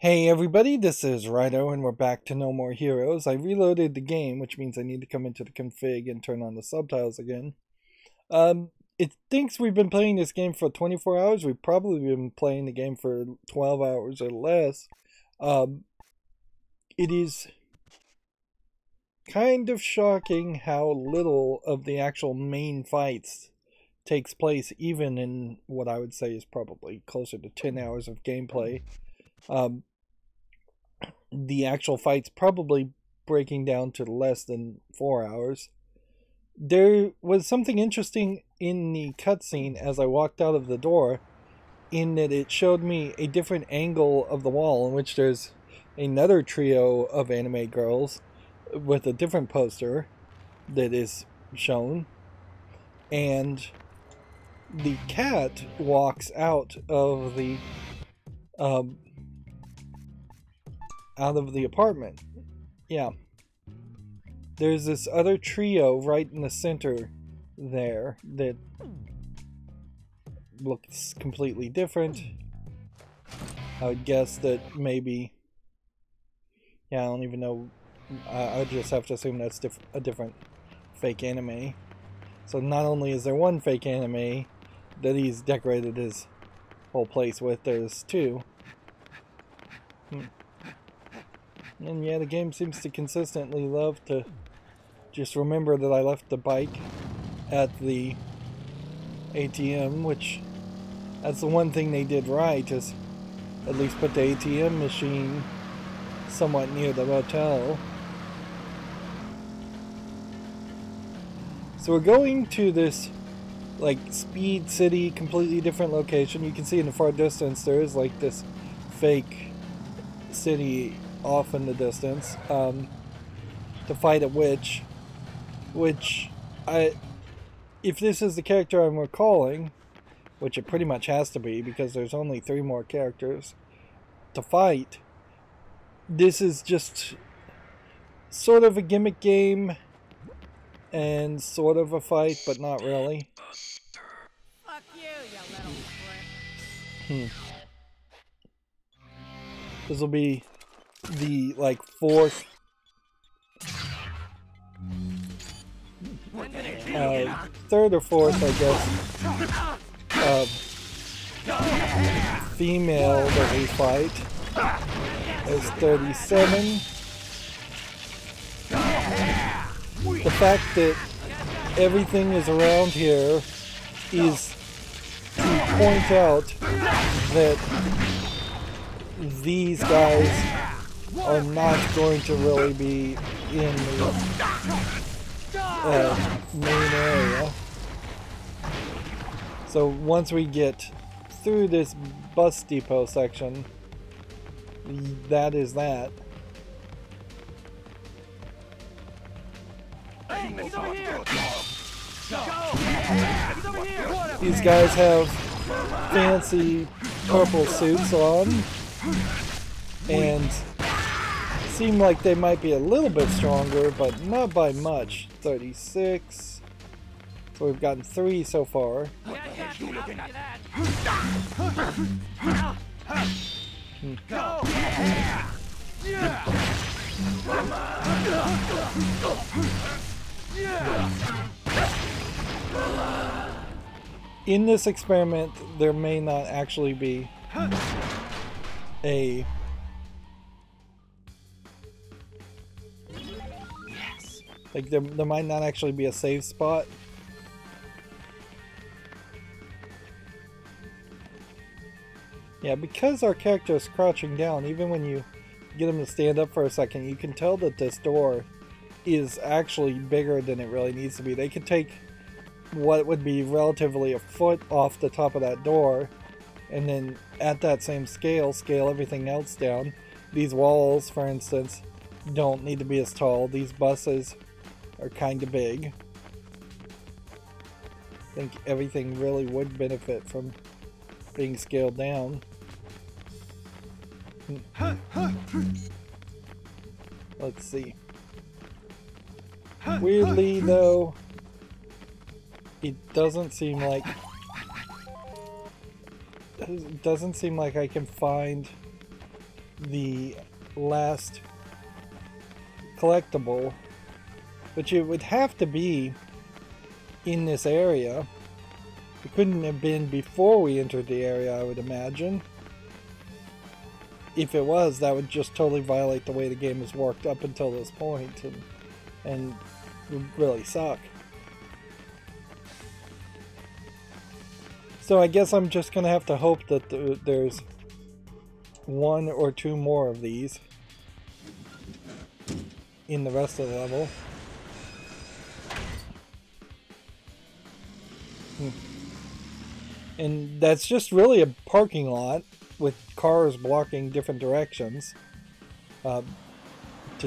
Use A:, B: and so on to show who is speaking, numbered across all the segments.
A: Hey everybody, this is Rydo and we're back to No More Heroes. I reloaded the game, which means I need to come into the config and turn on the subtitles again. It thinks we've been playing this game for 24 hours. We've probably been playing the game for 12 hours or less. It is kind of shocking how little of the actual main fights takes place, even in what I would say is probably closer to 10 hours of gameplay. The actual fight's probably breaking down to less than 4 hours. There was something interesting in the cutscene as I walked out of the door, in that it showed me a different angle of the wall in which there's another trio of anime girls with a different poster that is shown, and the cat walks out of the apartment. Yeah. There's this other trio right in the center there that looks completely different. I would guess that maybe... Yeah, I don't even know. I would just have to assume that's a different fake anime. So not only is there one fake anime that he's decorated his whole place with, there's two. And yeah, the game seems to consistently love to just remember that I left the bike at the ATM, which that's the one thing they did right, is at least put the ATM machine somewhat near the motel. So we're going to this like Speed City, completely different location. You can see in the far distance there is like this fake city off in the distance, to fight a witch, which if this is the character I'm recalling, which it pretty much has to be because there's only 3 more characters to fight, this is just sort of a gimmick game and sort of a fight, but not really.
B: Fuck you, you little prick.
A: This will be the like 4th third or 4th, I guess, female that we fight. There's 37. The fact that everything is around here is to point out that these guys are not going to really be in the main area. So once we get through this bus depot section, that is that. These guys have fancy purple suits on and seem like they might be a little bit stronger, but not by much. 36. So we've gotten 3 so far. In this experiment, there may not actually be a like there might not actually be a save spot. Yeah, because our character is crouching down, even when you get him to stand up for a second, you can tell that this door is actually bigger than it really needs to be. They could take what would be relatively a foot off the top of that door, and then at that same scale everything else down. These walls, for instance, don't need to be as tall. These buses are kind of big. I think everything really would benefit from being scaled down. Let's see. Weirdly though, it doesn't seem like I can find the last collectible, but it would have to be in this area. It couldn't have been before we entered the area, I would imagine. If it was, that would just totally violate the way the game has worked up until this point, and would really suck. So I guess I'm just gonna have to hope that there's one or two more of these in the rest of the level. And that's just really a parking lot with cars blocking different directions to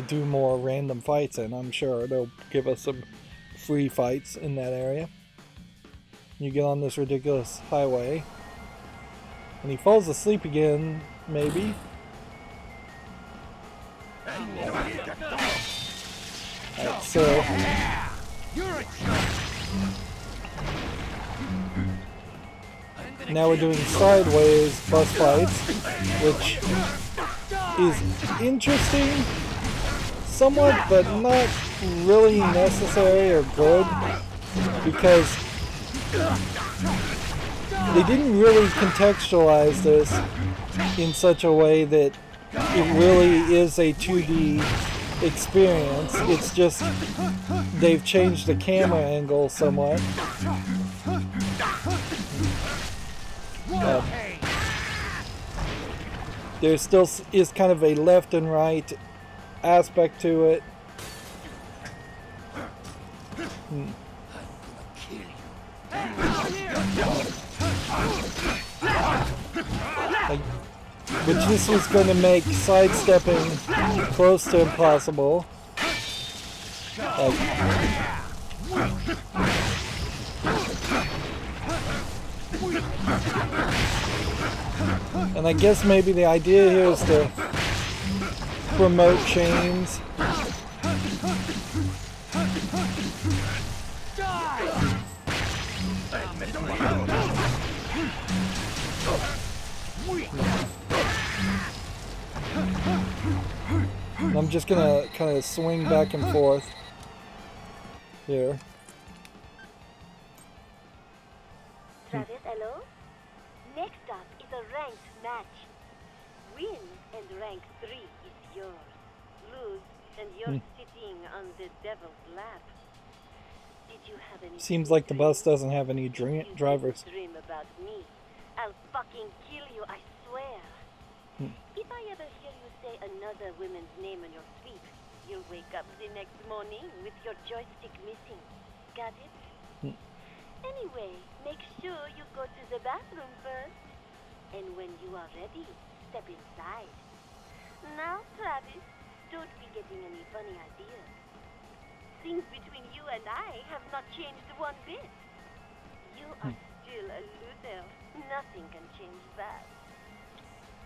A: do more random fights in. I'm sure they'll give us some free fights in that area. You get on this ridiculous highway and he falls asleep again, maybe. Alright, so now we're doing sideways bus fights, which is interesting somewhat, but not really necessary or good, because they didn't really contextualize this in such a way that it really is a 2D experience. It's just they've changed the camera angle somewhat. There still is kind of a left and right aspect to it. Which this was going to make sidestepping close to impossible. And I guess maybe the idea here is to promote chains. I'm just gonna kind of swing back and forth here.
C: Travis, hello? Next up is a ranked match. Win and rank 3 is yours. Lose and you're sitting on the devil's lap. Did you have any
A: Seems like the bus doesn't have any drivers.
C: Dream about me. I'll fucking kill you, I swear. If I ever hear you say another woman's name on your sweep, you'll wake up the next morning with your joystick missing. Got it? Anyway, make sure you go to the bathroom first. And when you are ready, step inside. Now, Travis, don't be getting any funny ideas. Things between you and I have not changed one bit. You are still a loser. Nothing can change that.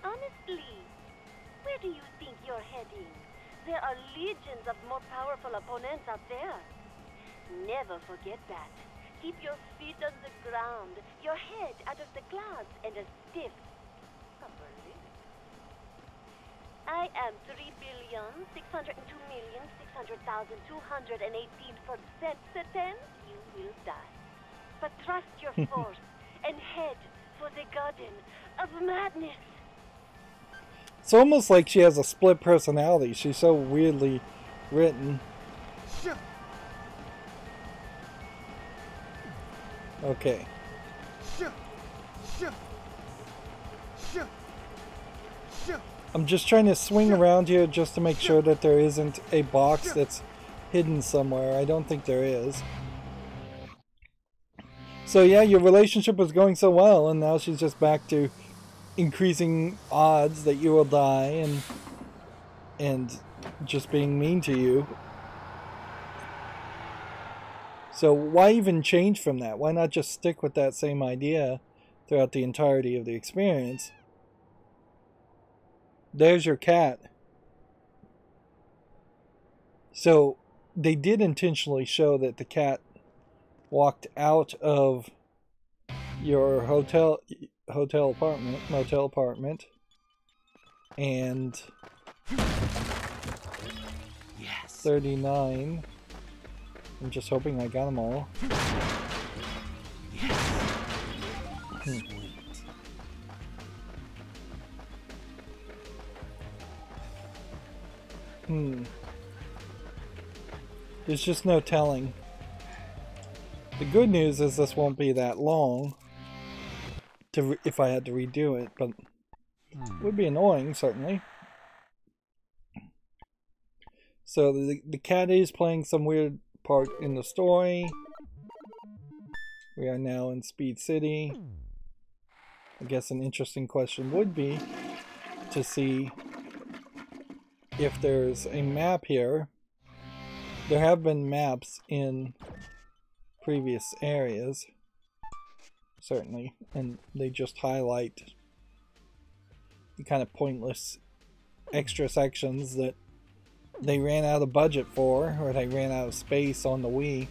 C: Honestly, where do you think you're heading? There are legions of more powerful opponents out there. Never forget that. Keep your feet on the ground, your head out of the clouds, and a stiff upper lip. I am 3,602,600,218% certain you will die. But trust your force and head for the Garden of Madness.
A: It's almost like she has a split personality. She's so weirdly written. Okay. I'm just trying to swing around here just to make sure that there isn't a box that's hidden somewhere. I don't think there is. So yeah, your relationship was going so well, and now she's just back to increasing odds that you will die and just being mean to you. So why even change from that? Why not just stick with that same idea throughout the entirety of the experience? There's your cat. So they did intentionally show that the cat walked out motel apartment, and
D: Yes.
A: 39. I'm just hoping I got them all.
D: Yes. Sweet.
A: There's just no telling. The good news is this won't be that long if I had to redo it, but it would be annoying, certainly. So the cat is playing some weird part in the story. We are now in Speed City. I guess an interesting question would be to see if there's a map here. There have been maps in previous areas, certainly, and they just highlight the kind of pointless extra sections that they ran out of budget for, or they ran out of space on the Wii.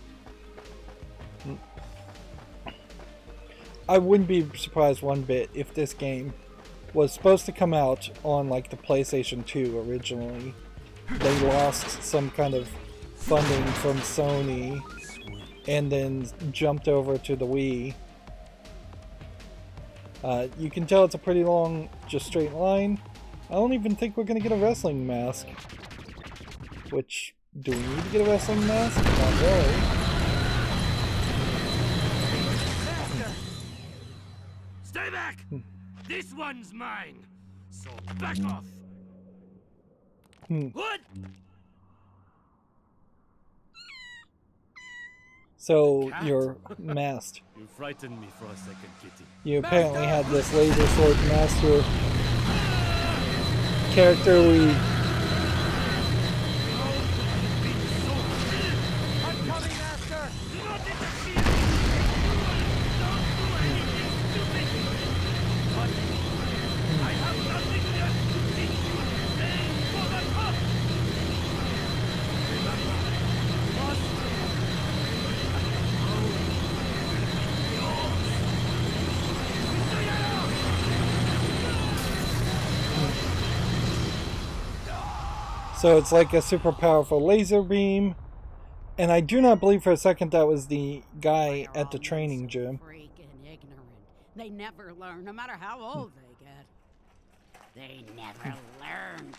A: I wouldn't be surprised one bit if this game was supposed to come out on like the PlayStation 2 originally. They lost some kind of funding from Sony and then jumped over to the Wii. You can tell it's a pretty long, just straight line. I don't even think we're going to get a wrestling mask. Which, do we need to get a wrestling mask? Not really.
D: Master! Stay back! This one's mine! So back off! What?
A: So, you're masked.
D: You frightened me for a second, Kitty.
A: You apparently had this laser sword master character we...
D: I'm coming, Master! Do not interfere! Don't do anything stupid! But I have nothing left to teach you. Aim for the top! Remember, must
A: So it's like a super powerful laser beam. And I do not believe for a second that was the guy at the training gym.
B: Freaking ignorant. They never learn, no matter how old they get. They never learn.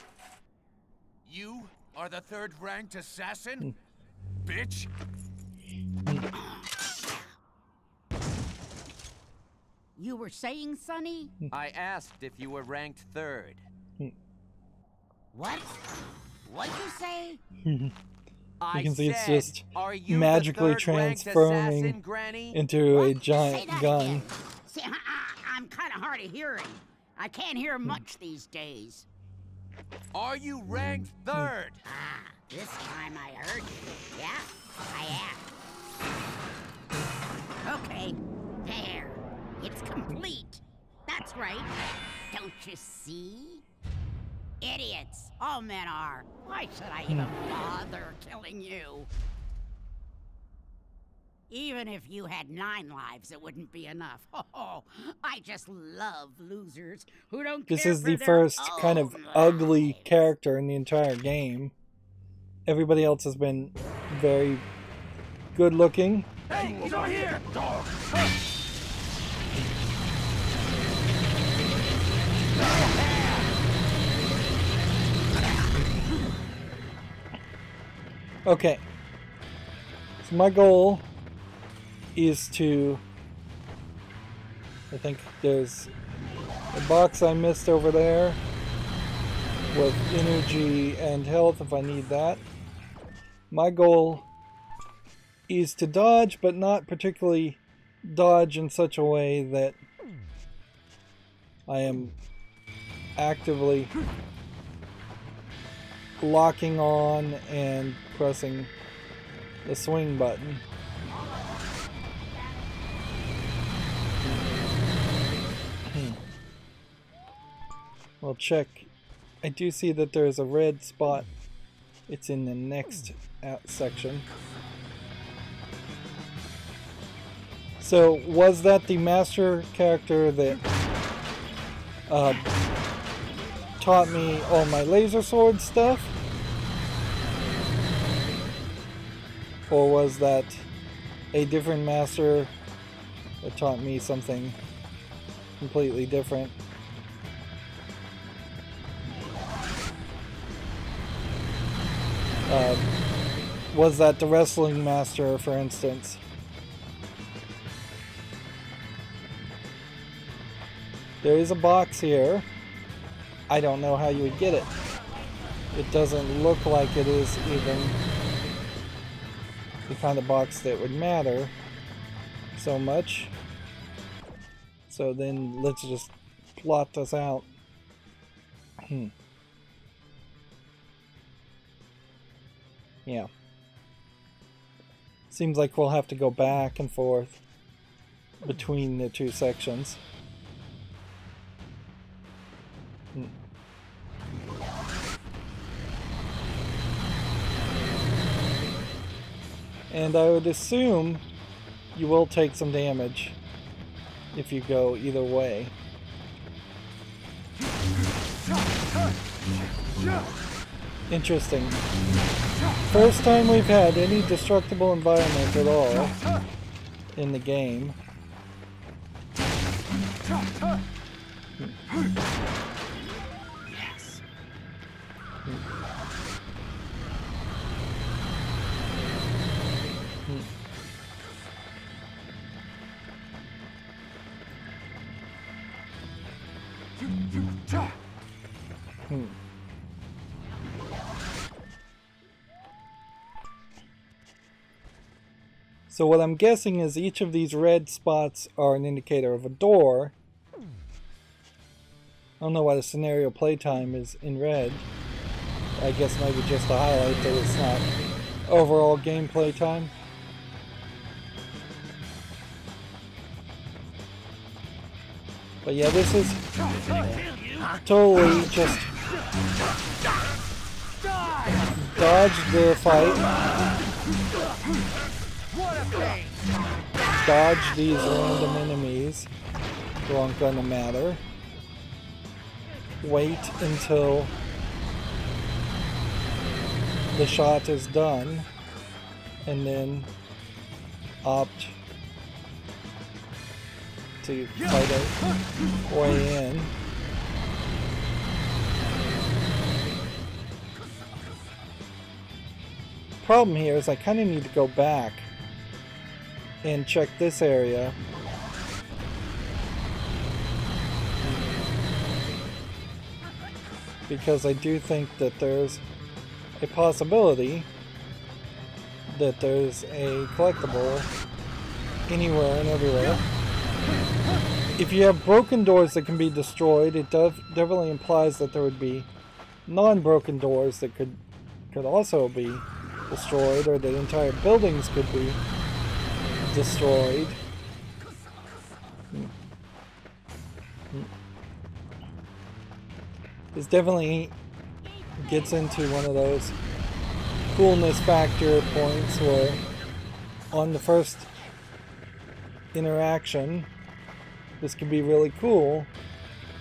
E: You are the third-ranked assassin? Bitch!
B: You were saying, Sonny?
F: I asked if you were ranked third.
B: What? What'd you say?
A: You
F: I
A: can see it's
F: said,
A: just
F: are you
A: magically
F: the third-ranked
A: transforming
F: assassin, Granny?
A: into a
B: What? Say
A: giant
B: that
A: gun.
B: again. See, I'm kind of hard of hearing. I can't hear much these days.
E: Are you ranked third?
B: Ah, this time I heard you. Yeah, I am. Okay, there. It's complete. That's right. Don't you see? Idiots. All men are. Why should I even bother killing you? Even if you had 9 lives, it wouldn't be enough. Oh, I just love losers who don't care
A: This is
B: for
A: the
B: their
A: first kind of
B: own
A: ugly
B: lives.
A: character in the entire game. Everybody else has been very good looking.
D: Hey, he's over here! Dog!
A: Okay. So my goal is to... I think there's a box I missed over there with energy and health if I need that. My goal is to dodge, but not particularly dodge in such a way that I am actively locking on and pressing the swing button. Well, check. I do see that there's a red spot. It's in the next section. So, was that the master character that taught me all my laser sword stuff? Or was that a different master that taught me something completely different? Was that the wrestling master, for instance? There is a box here. I don't know how you would get it. It doesn't look like it is even the kind of box that would matter so much. So then let's just plot this out. Yeah. Seems like we'll have to go back and forth between the two sections. And I would assume you will take some damage if you go either way. Interesting. First time we've had any destructible environment at all in the game.
E: Yes.
A: So what I'm guessing is each of these red spots are an indicator of a door. I don't know why the scenario playtime is in red. I guess maybe just to highlight that it's not overall gameplay time. But yeah, this is totally just dodge the fight. Dodge these random enemies who aren't gonna matter. Wait until the shot is done and then opt to fight a way in. Problem here is I kind of need to go back and check this area. Because I do think that there's a possibility that there's a collectible anywhere and everywhere. If you have broken doors that can be destroyed, it definitely implies that there would be non-broken doors that could also be destroyed, or that entire buildings could be destroyed. This definitely gets into one of those coolness factor points where on the first interaction this could be really cool.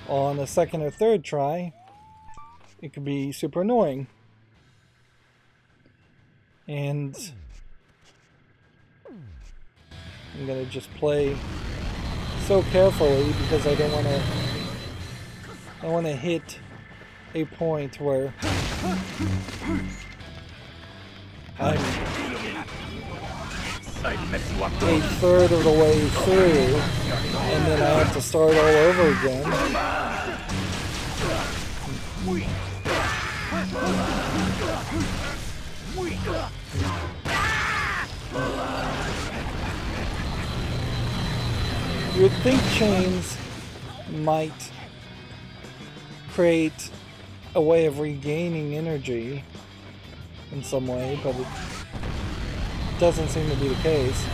A: On a second or third try it could be super annoying. And I'm gonna just play so carefully because I don't want to hit a point where I'm a third of the way through and then I have to start all over again. You would think chains might create a way of regaining energy in some way, but it doesn't seem to be the case.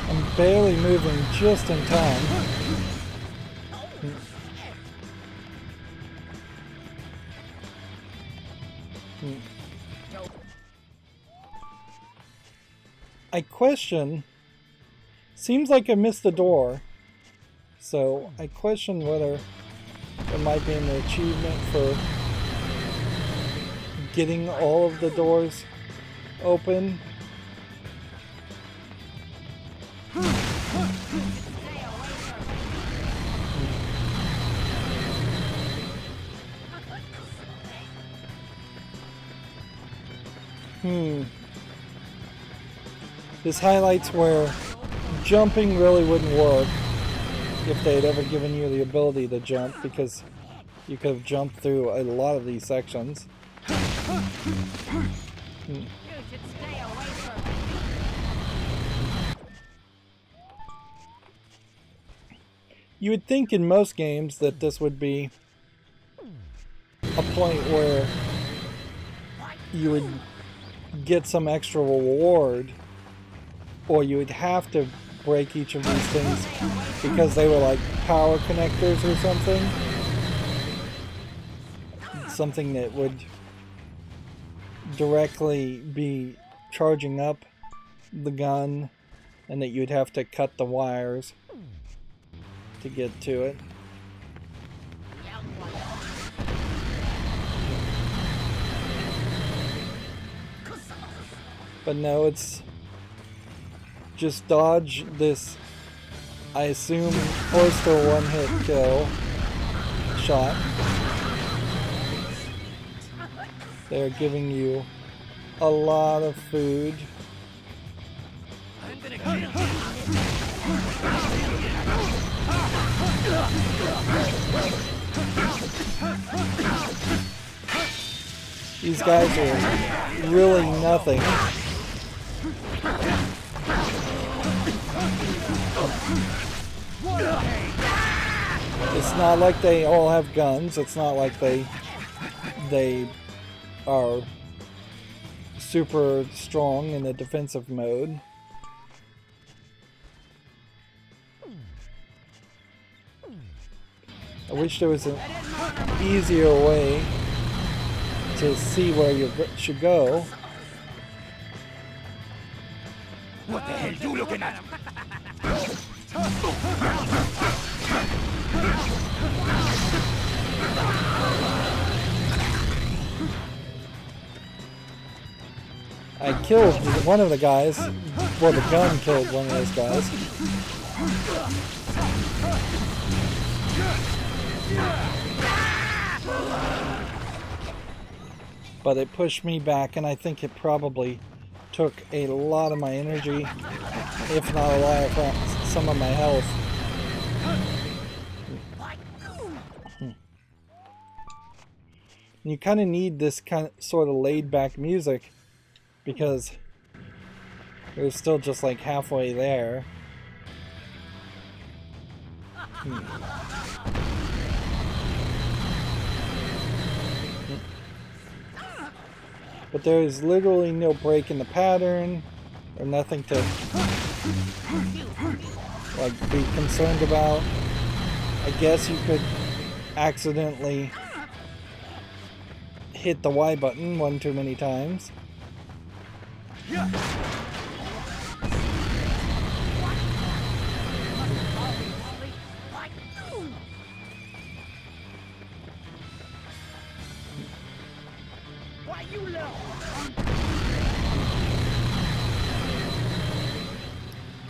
A: I'm barely moving just in time. I question, seems like I missed the door, so I question whether there might be an achievement for getting all of the doors open. This highlights where jumping really wouldn't work if they'd ever given you the ability to jump, because you could have jumped through a lot of these sections.
B: You should stay away from me.
A: You would think in most games that this would be a point where you would get some extra reward, or you would have to break each of these things because they were like power connectors or something. Something that would directly be charging up the gun, and that you'd have to cut the wires to get to it. But no, it's just dodge this, I assume, close to a one-hit kill shot. They're giving you a lot of food.
D: I'm gonna kill you.
A: These guys are really nothing. It's not like they all have guns. It's not like they are super strong in the defensive mode. I wish there was an easier way to see where you should go.
D: What the hell you looking at?
A: I killed one of the guys. Well, the gun killed one of those guys. But it pushed me back, and I think it probably took a lot of my energy, if not a lot of some of my health. You kind of need this sort of laid-back music, because we're still just like halfway there. But there is literally no break in the pattern, or nothing to like be concerned about. I guess you could accidentally hit the Y button one too many times.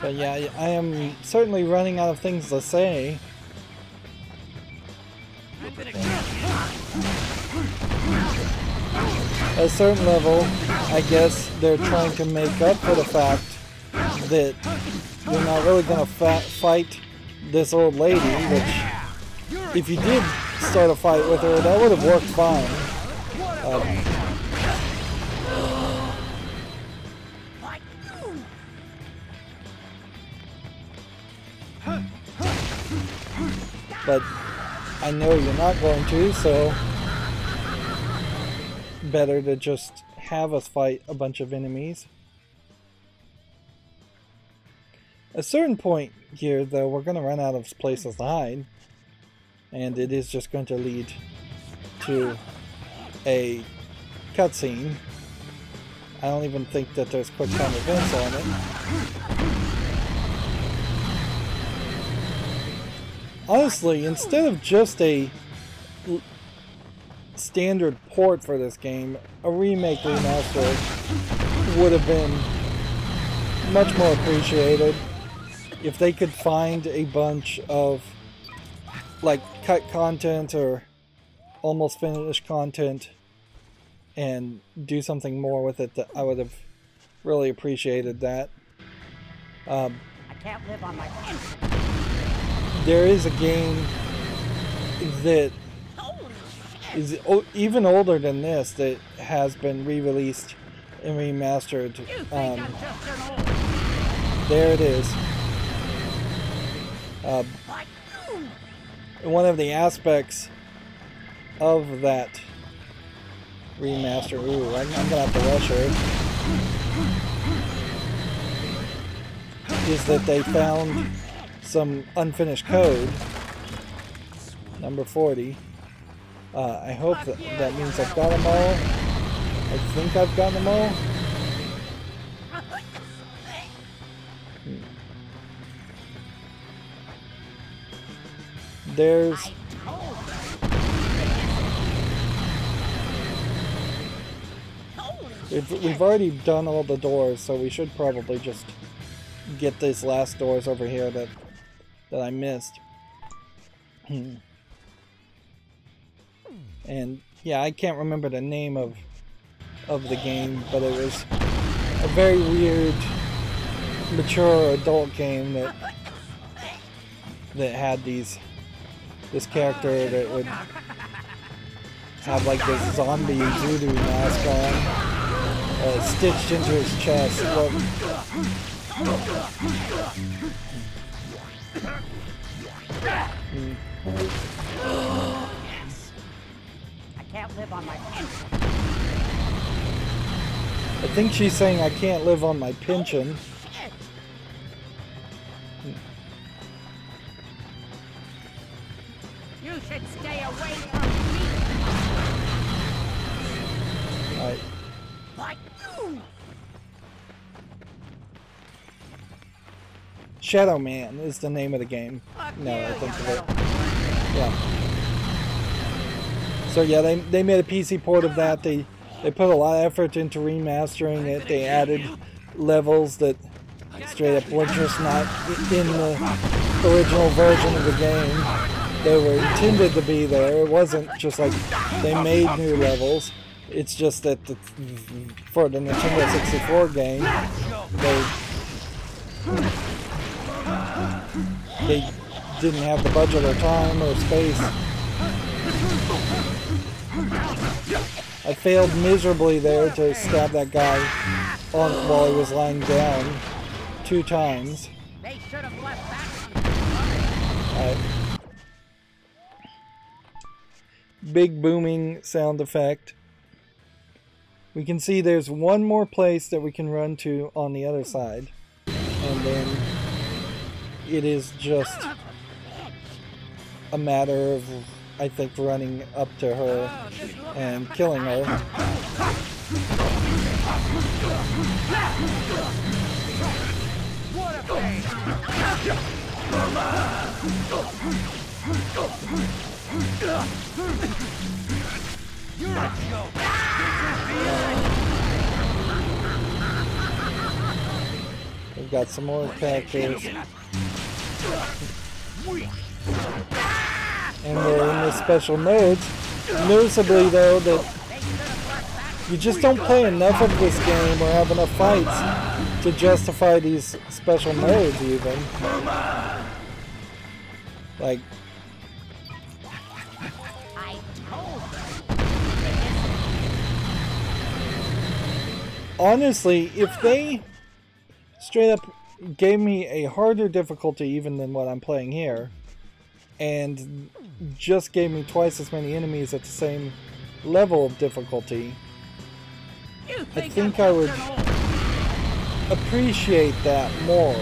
A: But yeah, I am certainly running out of things to say. At a certain level, I guess they're trying to make up for the fact that you're not really going to fight this old lady, which, if you did start a fight with her, that would have worked fine. But I know you're not going to, so better to just have us fight a bunch of enemies. At a certain point here, though, we're going to run out of places to hide, and it is just going to lead to a cutscene. I don't even think that there's quick time events on it. Honestly, instead of just a standard port for this game, a remake remaster would have been much more appreciated. If they could find a bunch of like cut content or almost finished content and do something more with it, I would have really appreciated that.
B: I can't live on my pension.
A: There is a game that is even older than this that has been re-released and remastered. There it is. One of the aspects of that remaster, ooh, I'm gonna have to rush her, is that they found some unfinished code, number 40. I hope that means I've got them all. I think I've got them all. There's... We've already done all the doors, so we should probably just get these last doors over here that I missed. And yeah, I can't remember the name of the game, but it was a very weird, mature adult game that had this character that would have like this zombie voodoo mask on, stitched into his chest. Well,
B: I can't live on my pension.
A: I think she's saying I can't live on my pension.
B: You should stay away from me.
A: Alright. Shadow Man is the name of the game. No, I think of it. Yeah. So yeah, they made a PC port of that. They put a lot of effort into remastering it. They added levels that straight up were just not in the original version of the game. They were intended to be there. It wasn't just like they made new levels. It's just that for the Nintendo 64 game, they didn't have the budget or time or space. I failed miserably there to stab that guy while he was lying down 2 times.
B: They should have left that.
A: Alright. Big booming sound effect. We can see there's one more place that we can run to on the other side. And then it is just a matter of, I think, running up to her and killing her.
D: What a pain! You're a joke!
A: We've got some more characters. And they're in the special modes. Noticeably though that you just don't play enough of this game or have enough fights to justify these special modes even. Like, honestly, if they straight up gave me a harder difficulty even than what I'm playing here, and just gave me twice as many enemies at the same level of difficulty, I think I would appreciate that more.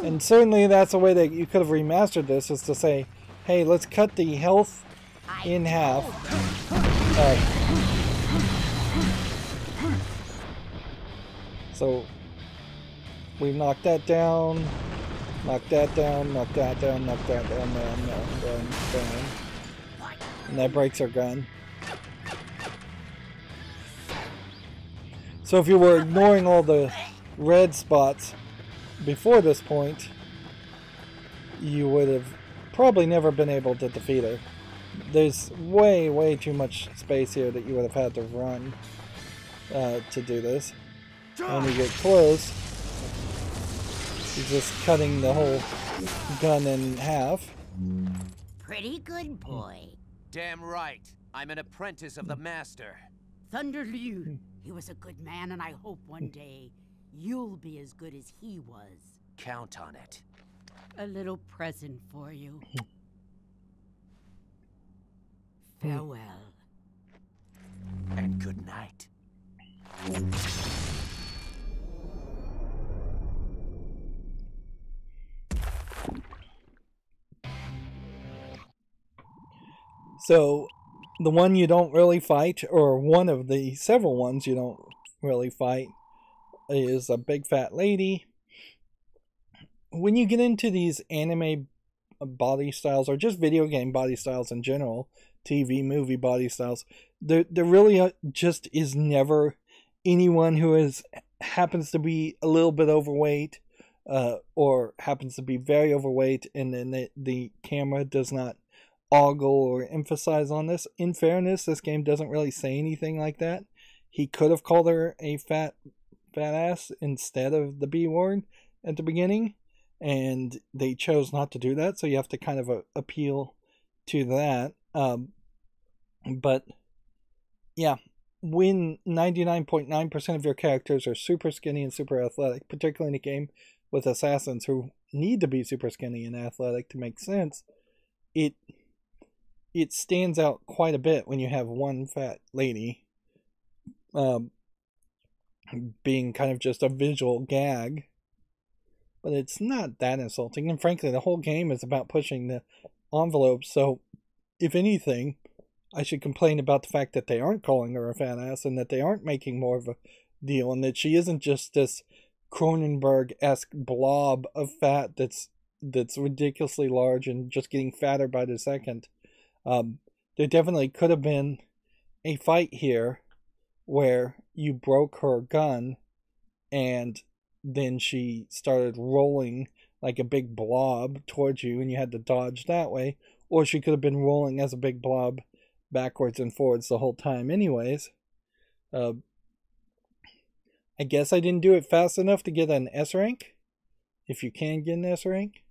A: And certainly that's a way that you could have remastered this, is to say, hey, let's cut the health in half. So we've knocked that down, knocked that down, knocked that down, knocked that down, down. And that breaks our gun. So if you were ignoring all the red spots before this point, you would have probably never been able to defeat her. There's way too much space here that you would have had to run to do this. When you get close, you're just cutting the whole gun in half.
B: Pretty good, boy.
F: Damn right. I'm an apprentice of the master.
B: Thunder Liu. He was a good man, and I hope one day you'll be as good as he was.
F: Count on it.
B: A little present for you. Farewell.
F: And good night.
A: So, the one you don't really fight, or one of the several ones you don't really fight, is a big fat lady. When you get into these anime body styles, or just video game body styles in general, TV, movie body styles, there really just is never anyone who happens to be a little bit overweight, or happens to be very overweight, and then the camera does not ogle or emphasize on this. In fairness, this game doesn't really say anything like that. He could have called her a fat ass instead of the B word at the beginning, and they chose not to do that, so you have to kind of appeal to that. But yeah, when 99.9% of your characters are super skinny and super athletic, particularly in a game with assassins who need to be super skinny and athletic to make sense, it stands out quite a bit when you have one fat lady being kind of just a visual gag. But it's not that insulting, and frankly the whole game is about pushing the envelope, so if anything, I should complain about the fact that they aren't calling her a fat ass, and that they aren't making more of a deal, and that she isn't just this Cronenberg-esque blob of fat that's ridiculously large and just getting fatter by the second. There definitely could have been a fight here where you broke her gun and then she started rolling like a big blob towards you and you had to dodge that way, or she could have been rolling as a big blob backwards and forwards the whole time anyways. I guess I didn't do it fast enough to get an S rank, if you can get an S rank.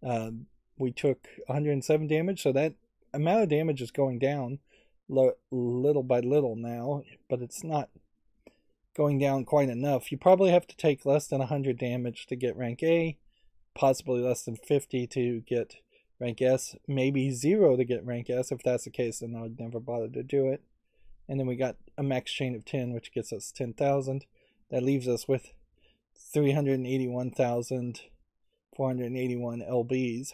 A: We took 107 damage, so that amount of damage is going down little by little now, but it's not going down quite enough. You probably have to take less than 100 damage to get rank A, possibly less than 50 to get rank S, maybe 0 to get rank S. If that's the case, then I would never bother to do it. And then we got a max chain of 10, which gets us 10,000. That leaves us with 381,481 LBs.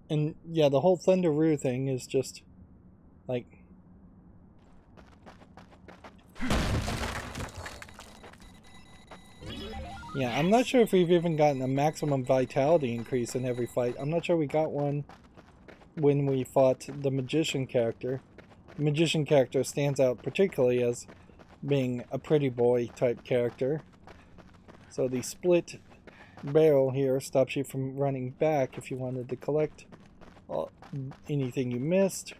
A: And yeah, the whole Thunderoo thing is just like, yeah, I'm not sure if we've even gotten a maximum vitality increase in every fight. I'm not sure we got one when we fought the magician character. The magician character stands out particularly as being a pretty boy type character. So the split barrel here stops you from running back if you wanted to collect anything you missed.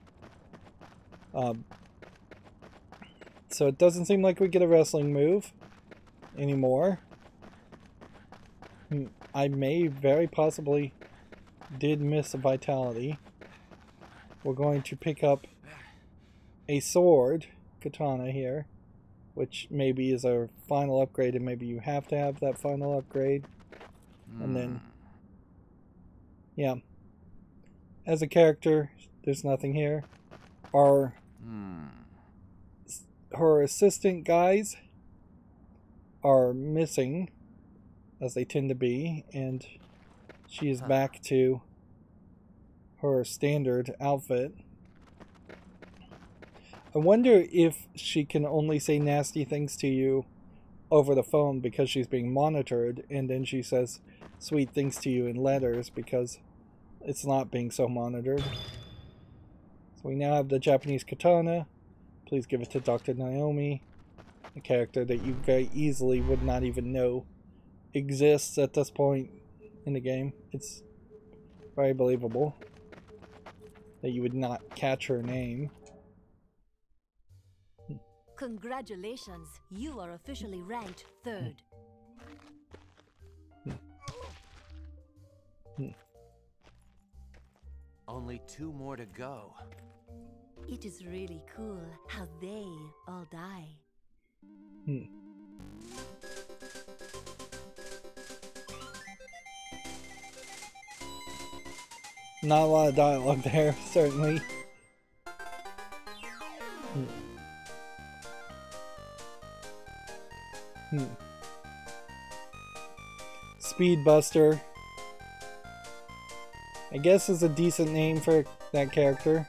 A: So it doesn't seem like we get a wrestling move anymore. I may very possibly did miss a vitality. We're going to pick up a sword, katana here, which maybe is our final upgrade, and maybe you have to have that final upgrade. And then, yeah. As a character, there's nothing here. Her assistant guys are missing, as they tend to be, and she is back to her standard outfit. I wonder if she can only say nasty things to you over the phone because she's being monitored, and then she says sweet things to you in letters because it's not being so monitored. So we now have the Japanese katana. Please give it to Dr. Naomi, a character that you very easily would not even know exists at this point in the game. It's very believable that you would not catch her name.
G: Congratulations, you are officially ranked 3rd.
F: Only 2 more to go.
G: It is really cool how they all die.
A: Not a lot of dialogue there, certainly. Speedbuster, I guess, is a decent name for that character.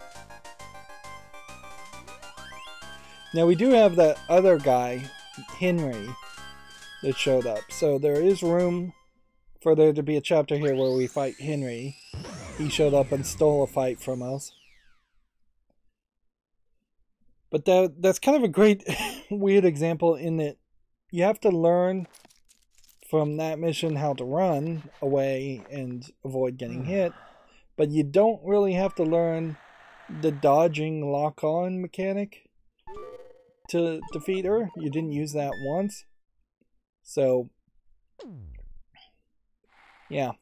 A: Now we do have that other guy, Henry, that showed up. So there is room for there to be a chapter here where we fight Henry. He showed up and stole a fight from us. But that's kind of a great, weird example in that you have to learn from that mission how to run away and avoid getting hit. But you don't really have to learn the dodging lock-on mechanic to defeat her. You didn't use that once. So, yeah.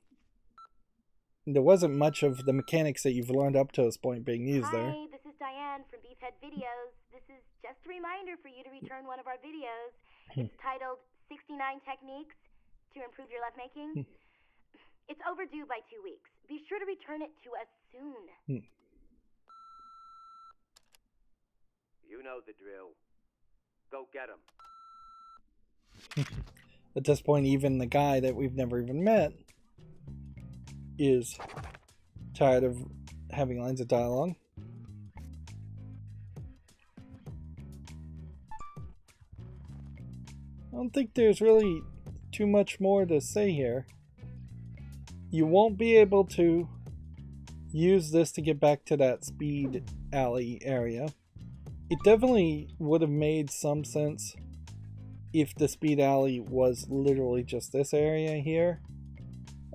A: There wasn't much of the mechanics that you've learned up to this point being used there.
C: Hi, this is Diane from Beefhead Videos. This is just a reminder for you to return one of our videos. It's titled 69 Techniques to Improve Your Lovemaking. It's overdue by 2 weeks. Be sure to return it to us soon.
H: You know the drill. Go get him.
A: At this point, even the guy that we've never even met is tired of having lines of dialogue. I don't think there's really too much more to say here. You won't be able to use this to get back to that speed alley area. It definitely would have made some sense if the speed alley was literally just this area here.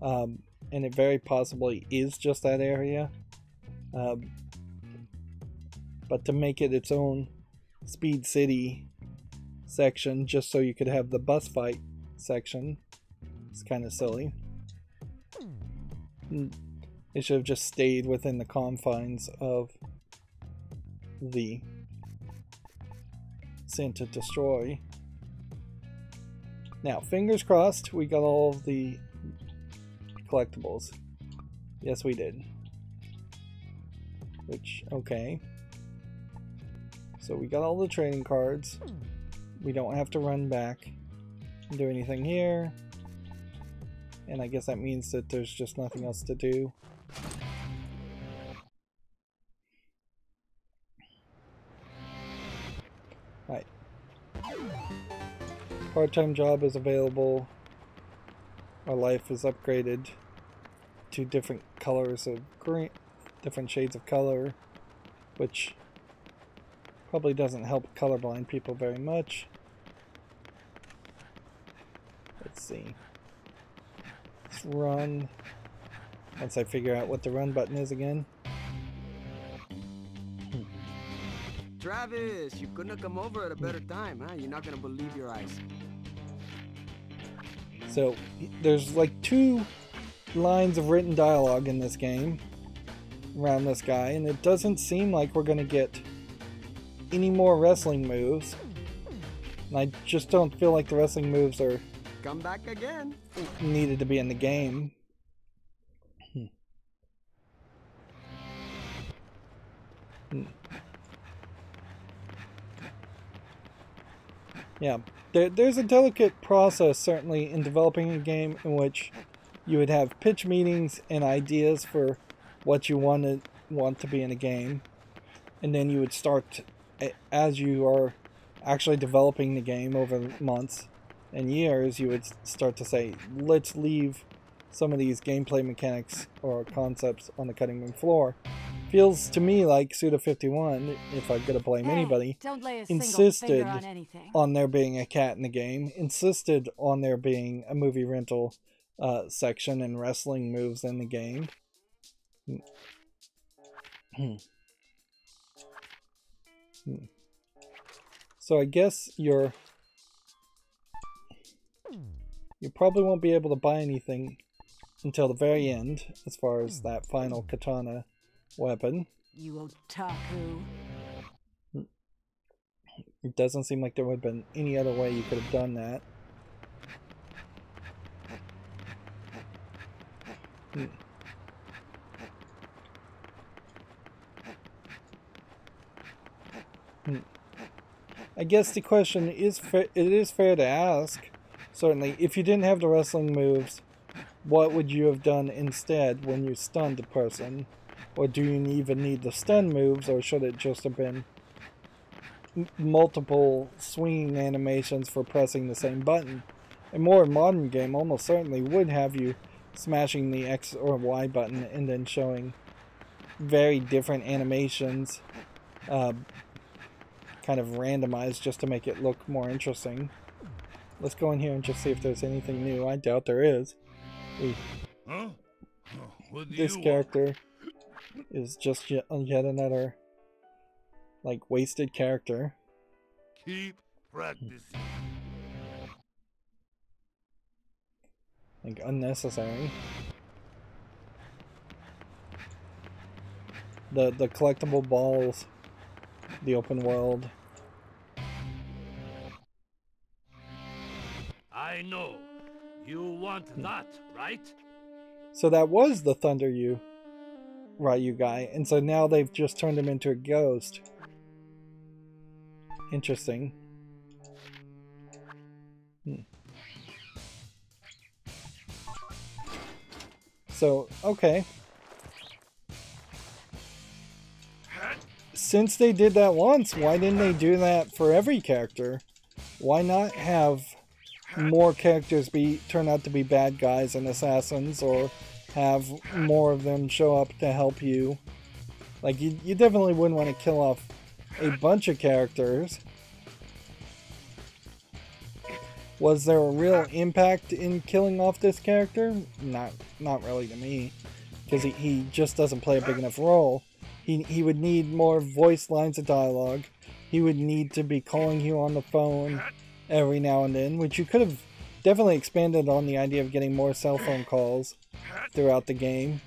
A: And it very possibly is just that area. But to make it its own Speed City section just so you could have the bus fight section, it's kind of silly. It should have just stayed within the confines of the Santa Destroy. Now, fingers crossed, we got all of the collectibles. Yes, we did. Which, okay. So we got all the trading cards. We don't have to run back and do anything here. And I guess that means that there's just nothing else to do. Right. Part-time job is available. Our life is upgraded to different colors of green, different shades of color, which probably doesn't help colorblind people very much. Let's see. Let's run. Once I figure out what the run button is again.
I: Travis, you couldn't have come over at a better time, huh? You're not gonna believe your eyes.
A: So there's like 2 lines of written dialogue in this game around this guy, and it doesn't seem like we're gonna get any more wrestling moves. And I just don't feel like the wrestling moves are
I: Come back again.
A: needed to be in the game. Yeah, there's a delicate process certainly in developing a game in which you would have pitch meetings and ideas for what you want to be in a game, and then you would start as you are actually developing the game over months and years, you would start to say, let's leave some of these gameplay mechanics or concepts on the cutting room floor. Feels to me like Suda51, if I'm going to blame anybody, insisted on there being a cat in the game, insisted on there being a movie rental section and wrestling moves in the game. So I guess you probably won't be able to buy anything until the very end, as far as that final katana weapon.
G: You otaku.
A: It doesn't seem like there would have been any other way you could have done that. I guess the question is it is fair to ask, certainly, if you didn't have the wrestling moves, what would you have done instead when you stunned a person? Or do you even need the stun moves, or should it just have been multiple swinging animations for pressing the same button? A more modern game almost certainly would have you smashing the X or Y button and then showing very different animations, kind of randomized just to make it look more interesting. Let's go in here and just see if there's anything new. I doubt there is.
D: Huh?
A: This character is just yet another, like, wasted character.
D: Keep practicing.
A: Like, unnecessary. The collectible balls, the open world.
D: I know. You want that, right?
A: So that was the Thunder Ryu guy, and so now they've just turned him into a ghost. Interesting. So, okay. Since they did that once, why didn't they do that for every character? Why not have more characters turn out to be bad guys and assassins, or have more of them show up to help you? Like, you definitely wouldn't want to kill off a bunch of characters. Was there a real impact in killing off this character? Not really to me, because he just doesn't play a big enough role. He would need more voice lines of dialogue. He would need to be calling you on the phone every now and then, which you could have definitely expanded on the idea of getting more cell phone calls throughout the game.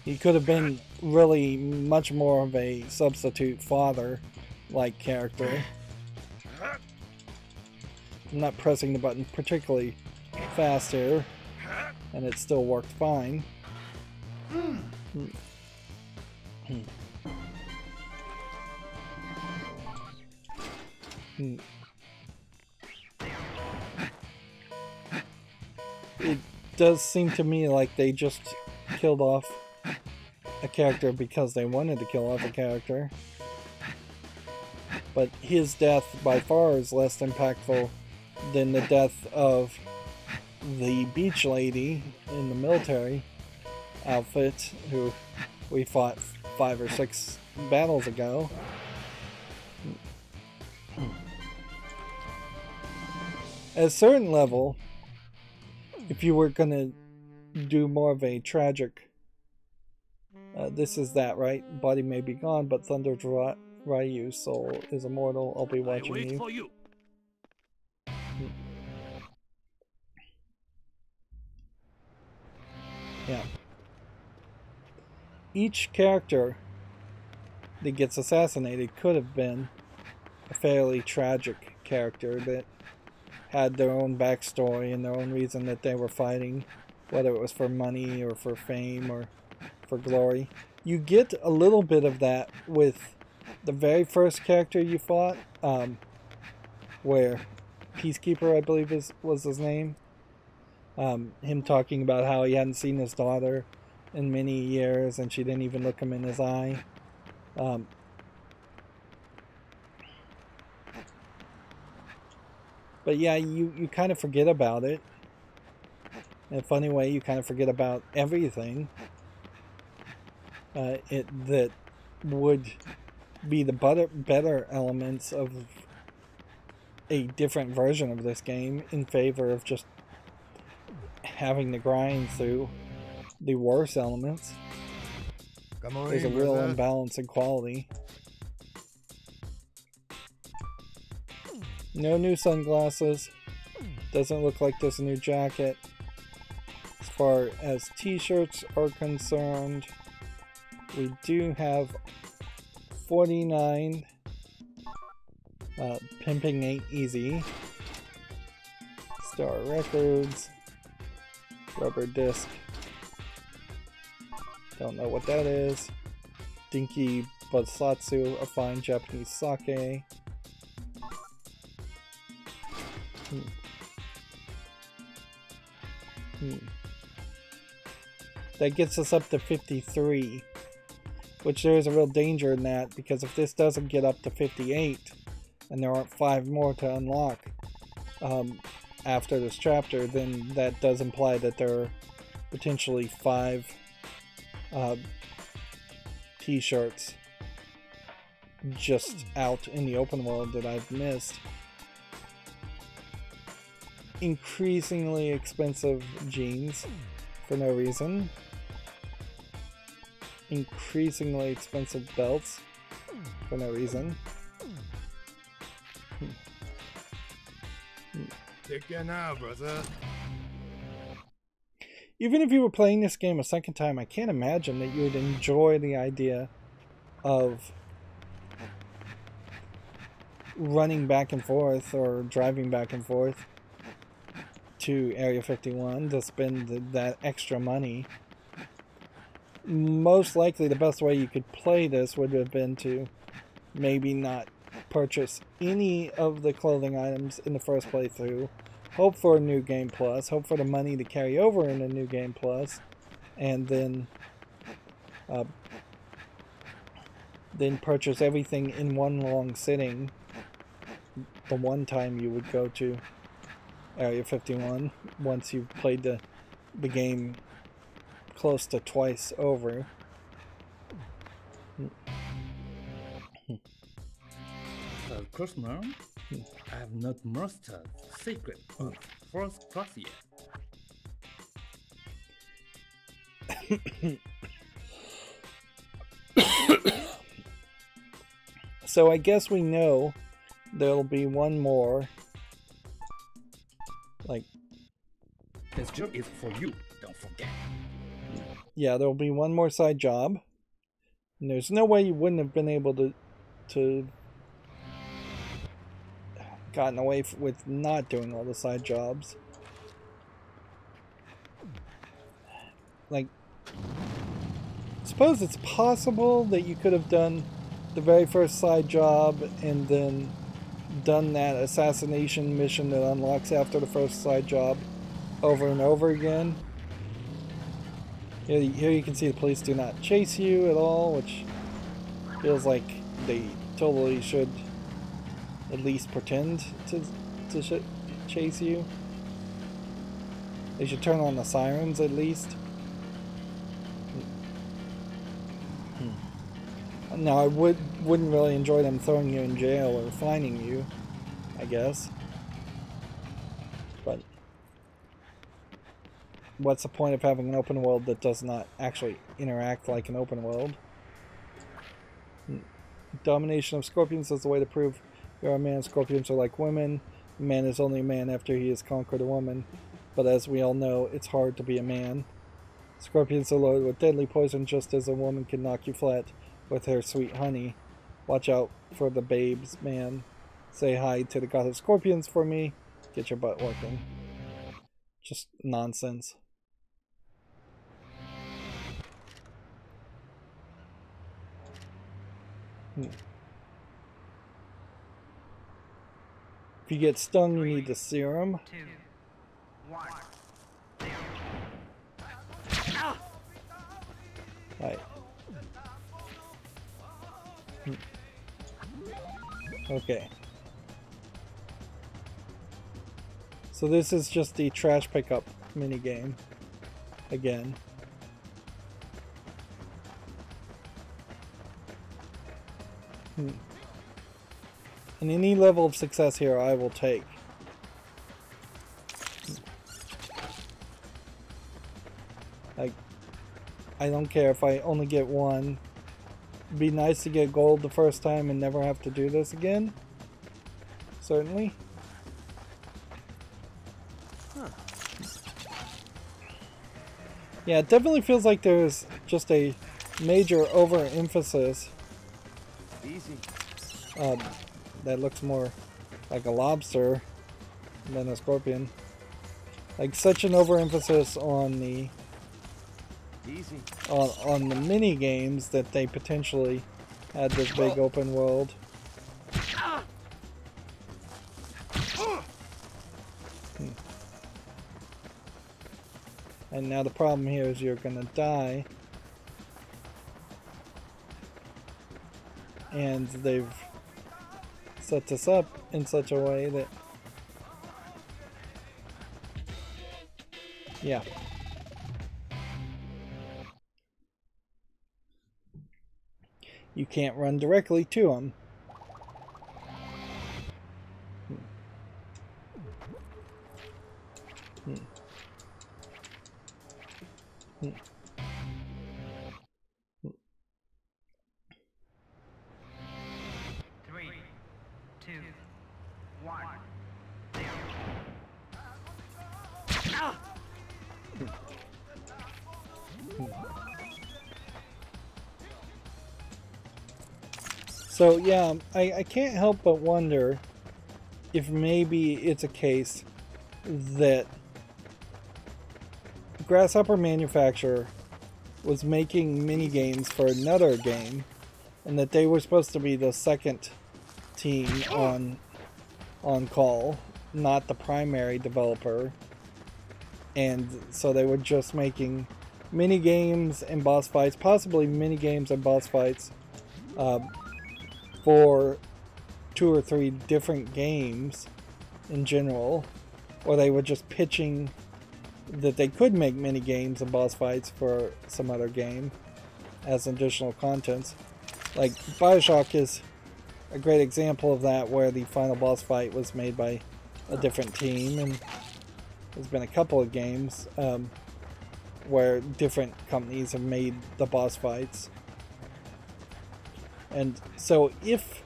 A: He could have been really much more of a substitute father-like character. I'm not pressing the button particularly fast here, and it still worked fine. It does seem to me like they just killed off a character because they wanted to kill off a character. But his death by far is less impactful than the death of the beach lady in the military outfit who we fought 5 or 6 battles ago. At a certain level, if you were gonna do more of a tragic, this is that, right? Body may be gone, but Thunder Ryu's soul is immortal. I'll be watching you.
D: For you.
A: Yeah. Each character that gets assassinated could have been a fairly tragic character that had their own backstory and their own reason that they were fighting, whether it was for money or for fame or for glory. You get a little bit of that with the very first character you fought, where Peacekeeper, I believe was his name. Him talking about how he hadn't seen his daughter in many years, and she didn't even look him in his eye. But yeah, you kind of forget about it. In a funny way, you kind of forget about everything that would be the better elements of a different version of this game in favor of just having to grind through the worst elements. There's a real imbalance in quality. No new sunglasses. Doesn't look like there's a new jacket. As far as t-shirts are concerned, we do have 49 Pimping Ain't Easy, Star Records, Rubber Disc, don't know what that is, Dinky Budsatsu, a fine Japanese sake. That gets us up to 53, which there is a real danger in that, because if this doesn't get up to 58 and there aren't 5 more to unlock after this chapter, then that does imply that there are potentially 5 t-shirts just out in the open world that I've missed. Increasingly expensive jeans for no reason. Increasingly expensive belts for no reason.
D: Take care now, brother.
A: Even if you were playing this game a second time, I can't imagine that you would enjoy the idea of running back and forth or driving back and forth to Area 51 to spend that extra money. Most likely the best way you could play this would have been to maybe not purchase any of the clothing items in the first playthrough, hope for a New Game Plus, hope for the money to carry over in the New Game Plus, and then purchase everything in one long sitting the one time you would go to Area 51 once you've played the game close to twice over.
J: Customer, I have not mastered the secret of first class yet.
A: So I guess we know there'll be one more. Like,
J: this job is for you, don't forget.
A: Yeah, there'll be one more side job. And there's no way you wouldn't have been able to gotten away with not doing all the side jobs. Like, I suppose it's possible that you could have done the very first side job and then done that assassination mission that unlocks after the first side job over and over again. Here you can see the police do not chase you at all, which feels like they totally should at least pretend to chase you. They should turn on the sirens at least. Now I wouldn't really enjoy them throwing you in jail or fining you, I guess. But what's the point of having an open world that does not actually interact like an open world? Domination of scorpions is the way to prove you're a man. Scorpions are like women. A man is only a man after he has conquered a woman. But as we all know, it's hard to be a man. Scorpions are loaded with deadly poison, just as a woman can knock you flat with her sweet honey. Watch out for the babes, man. Say hi to the god of scorpions for me. Get your butt working. Just nonsense. If you get stung, you need the serum.
D: 2, 1, 0.
A: Alright. Okay. So this is just the trash pickup minigame. Again. And any level of success here I will take. I don't care if I only get one. It'd be nice to get gold the first time and never have to do this again. Certainly. Huh. Yeah, it definitely feels like there's just a major overemphasis.
F: Easy.
A: That looks more like a lobster than a scorpion. Like such an overemphasis on the
F: Easy.
A: On the mini games that they potentially had this big open world. And now the problem here is you're gonna die. And they've set this up in such a way that, yeah. You can't run directly to them. So yeah, I can't help but wonder if maybe it's a case that Grasshopper Manufacturer was making mini games for another game, and that they were supposed to be the second team on call, not the primary developer, and so they were just making mini games and boss fights, possibly mini games and boss fights, for 2 or 3 different games in general, or they were just pitching that they could make mini games and boss fights for some other game as additional contents. Like BioShock is a great example of that, where the final boss fight was made by a different team, and there's been a couple of games where different companies have made the boss fights. And so if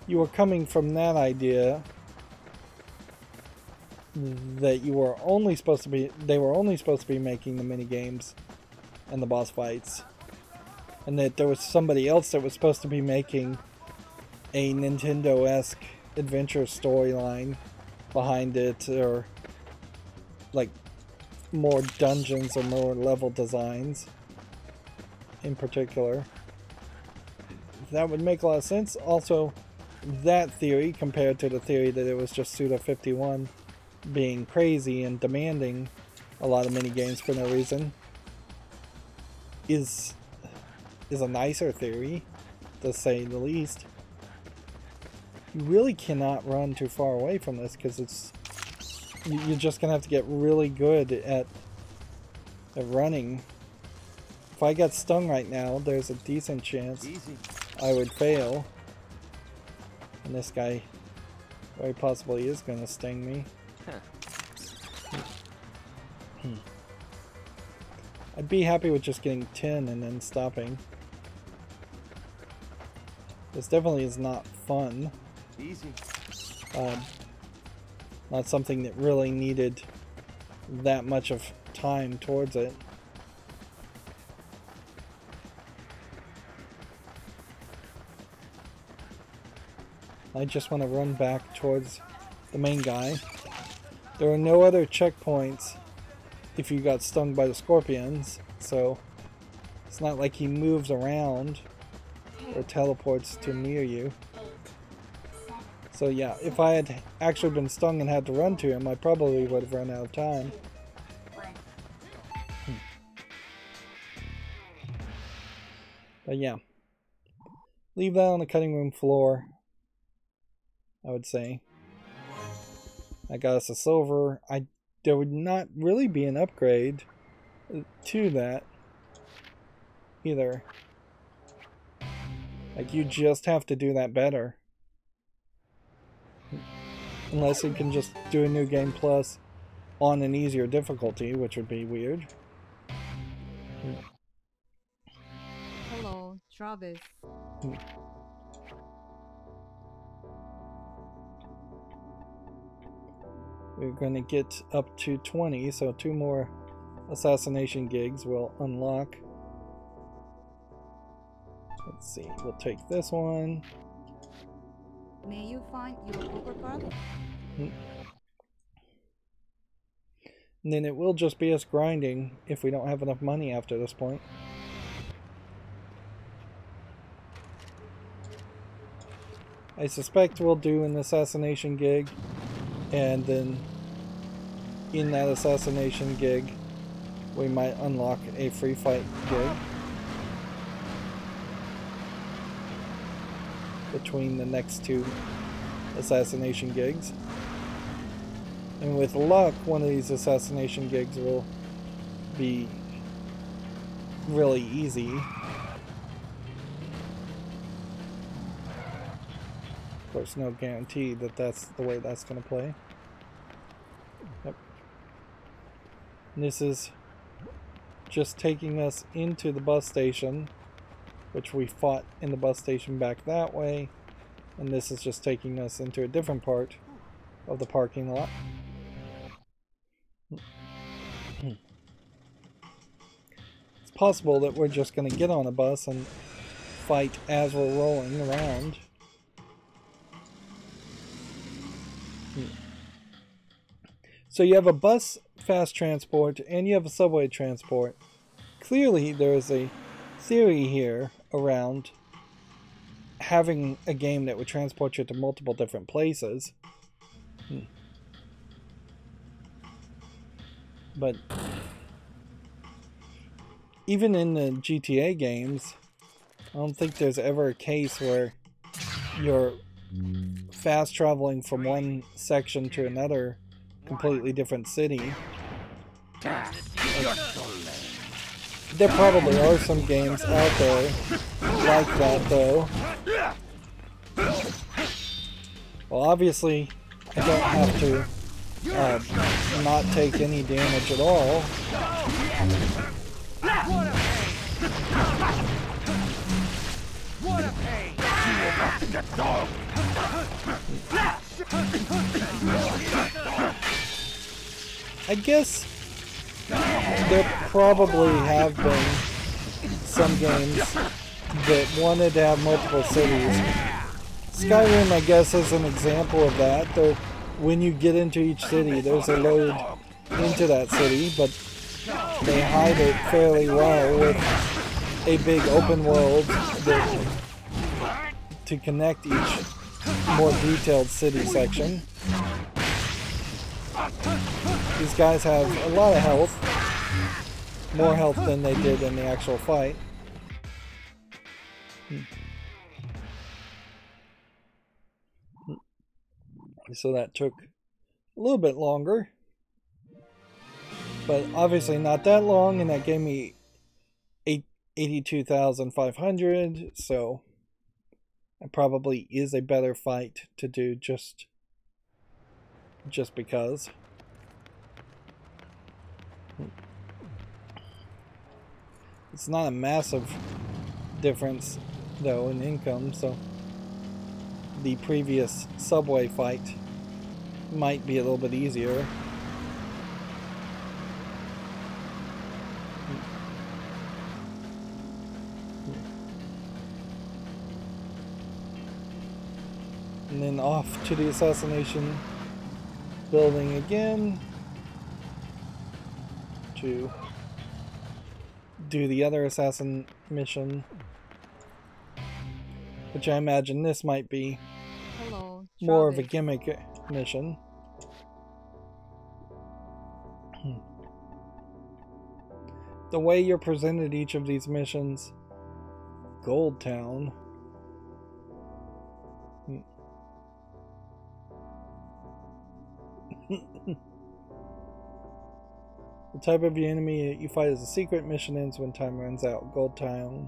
A: you were coming from that idea that you were only supposed to be, they were only supposed to be making the mini games and the boss fights, and that there was somebody else that was supposed to be making a Nintendo-esque adventure storyline behind it, or like more dungeons or more level designs in particular, that would make a lot of sense. Also, that theory compared to the theory that it was just Suda51 being crazy and demanding a lot of mini games for no reason is a nicer theory, to say the least. You really cannot run too far away from this, because it's, you're just gonna have to get really good at running. If I got stung right now, there's a decent chance I would fail. And this guy very possibly is gonna sting me. I'd be happy with just getting 10 and then stopping. This definitely is not fun.
F: Easy.
A: Not something that really needed that much of time towards it. I just want to run back towards the main guy. There are no other checkpoints if you got stung by the scorpions, so it's not like he moves around or teleports to near you. So yeah, if I had actually been stung and had to run to him, I probably would have run out of time. But yeah. Leave that on the cutting room floor, I would say. I got us a silver. There would not really be an upgrade to that either. Like, you just have to do that better. Unless you can just do a new game plus on an easier difficulty, which would be weird.
K: Hello, Travis.
A: We're going to get up to 20, so 2 more assassination gigs will unlock. Let's see, we'll take this one.
K: May you find your poker card?
A: And then it will just be us grinding if we don't have enough money after this point. I suspect we'll do an assassination gig, and then in that assassination gig we might unlock a free fight gig between the next 2 assassination gigs. And with luck, one of these assassination gigs will be really easy. Of course, no guarantee that that's the way that's going to play. Yep. And this is just taking us into the bus station, which we fought in the bus station back that way. And this is just taking us into a different part of the parking lot. It's possible that we're just going to get on a bus and fight as we're rolling around. So you have a bus fast transport and you have a subway transport. Clearly there's a theory here around having a game that would transport you to multiple different places. But even in the GTA games, I don't think there's ever a case where you're fast traveling from one section to another completely different city. There probably are some games out there like that, though. Well, obviously, I don't have to not take any damage at all. I guess there probably have been some games that wanted to have multiple cities. Skyrim, I guess, is an example of that. Though when you get into each city, there's a load into that city, but they hide it fairly well with a big open world to connect each more detailed city section. These guys have a lot of health, more health than they did in the actual fight. So that took a little bit longer, but obviously not that long, and that gave me 82,500, so it probably is a better fight to do just because. It's not a massive difference though in income, so the previous subway fight might be a little bit easier. And then off to the assassination building again to do the other assassin mission, which I imagine this might be more of a gimmick mission. The way you're presented each of these missions Gold Town. The type of enemy you fight is a secret. Mission ends when time runs out. Gold Town.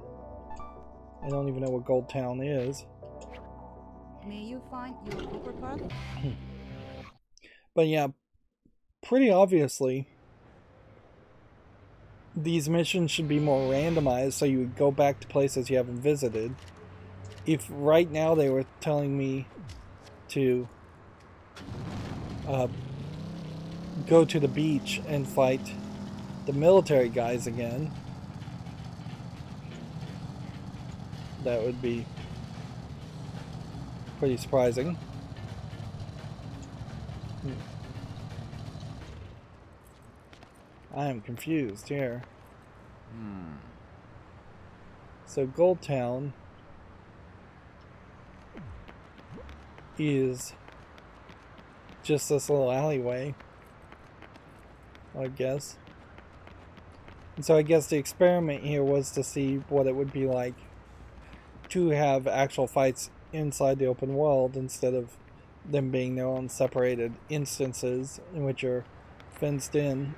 A: I don't even know what Gold Town is.
K: May you find your Cooper part?
A: But yeah, pretty obviously, these missions should be more randomized so you would go back to places you haven't visited. If right now they were telling me to go to the beach and fight the military guys again, that would be pretty surprising. I am confused here. So Gold Town is just this little alleyway, I guess. And so I guess the experiment here was to see what it would be like to have actual fights inside the open world instead of them being their own separated instances in which you're fenced in.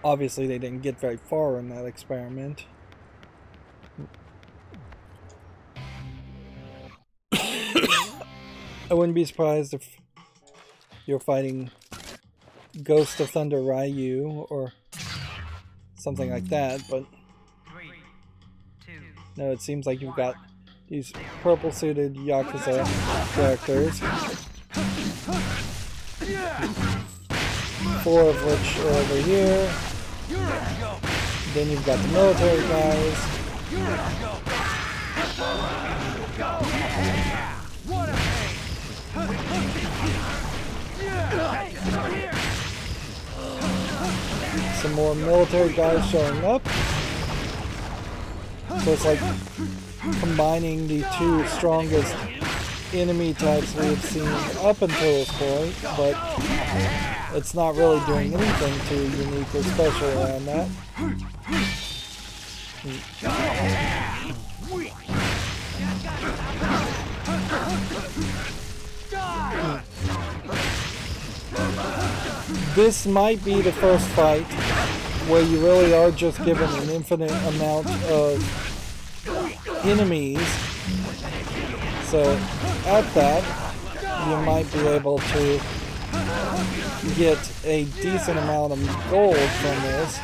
A: Obviously they didn't get very far in that experiment. I wouldn't be surprised if you're fighting Ghost of Thunder Ryu or something like that, but no, it seems like you've got these purple suited Yakuza characters, 4 of which are over here. Then you've got the military guys. Some more military guys showing up. So it's like combining the 2 strongest enemy types we have seen up until this point, but it's not really doing anything too unique or special around that. This might be the first fight where you really are just given an infinite amount of enemies. So at that, you might be able to get a decent amount of gold from this.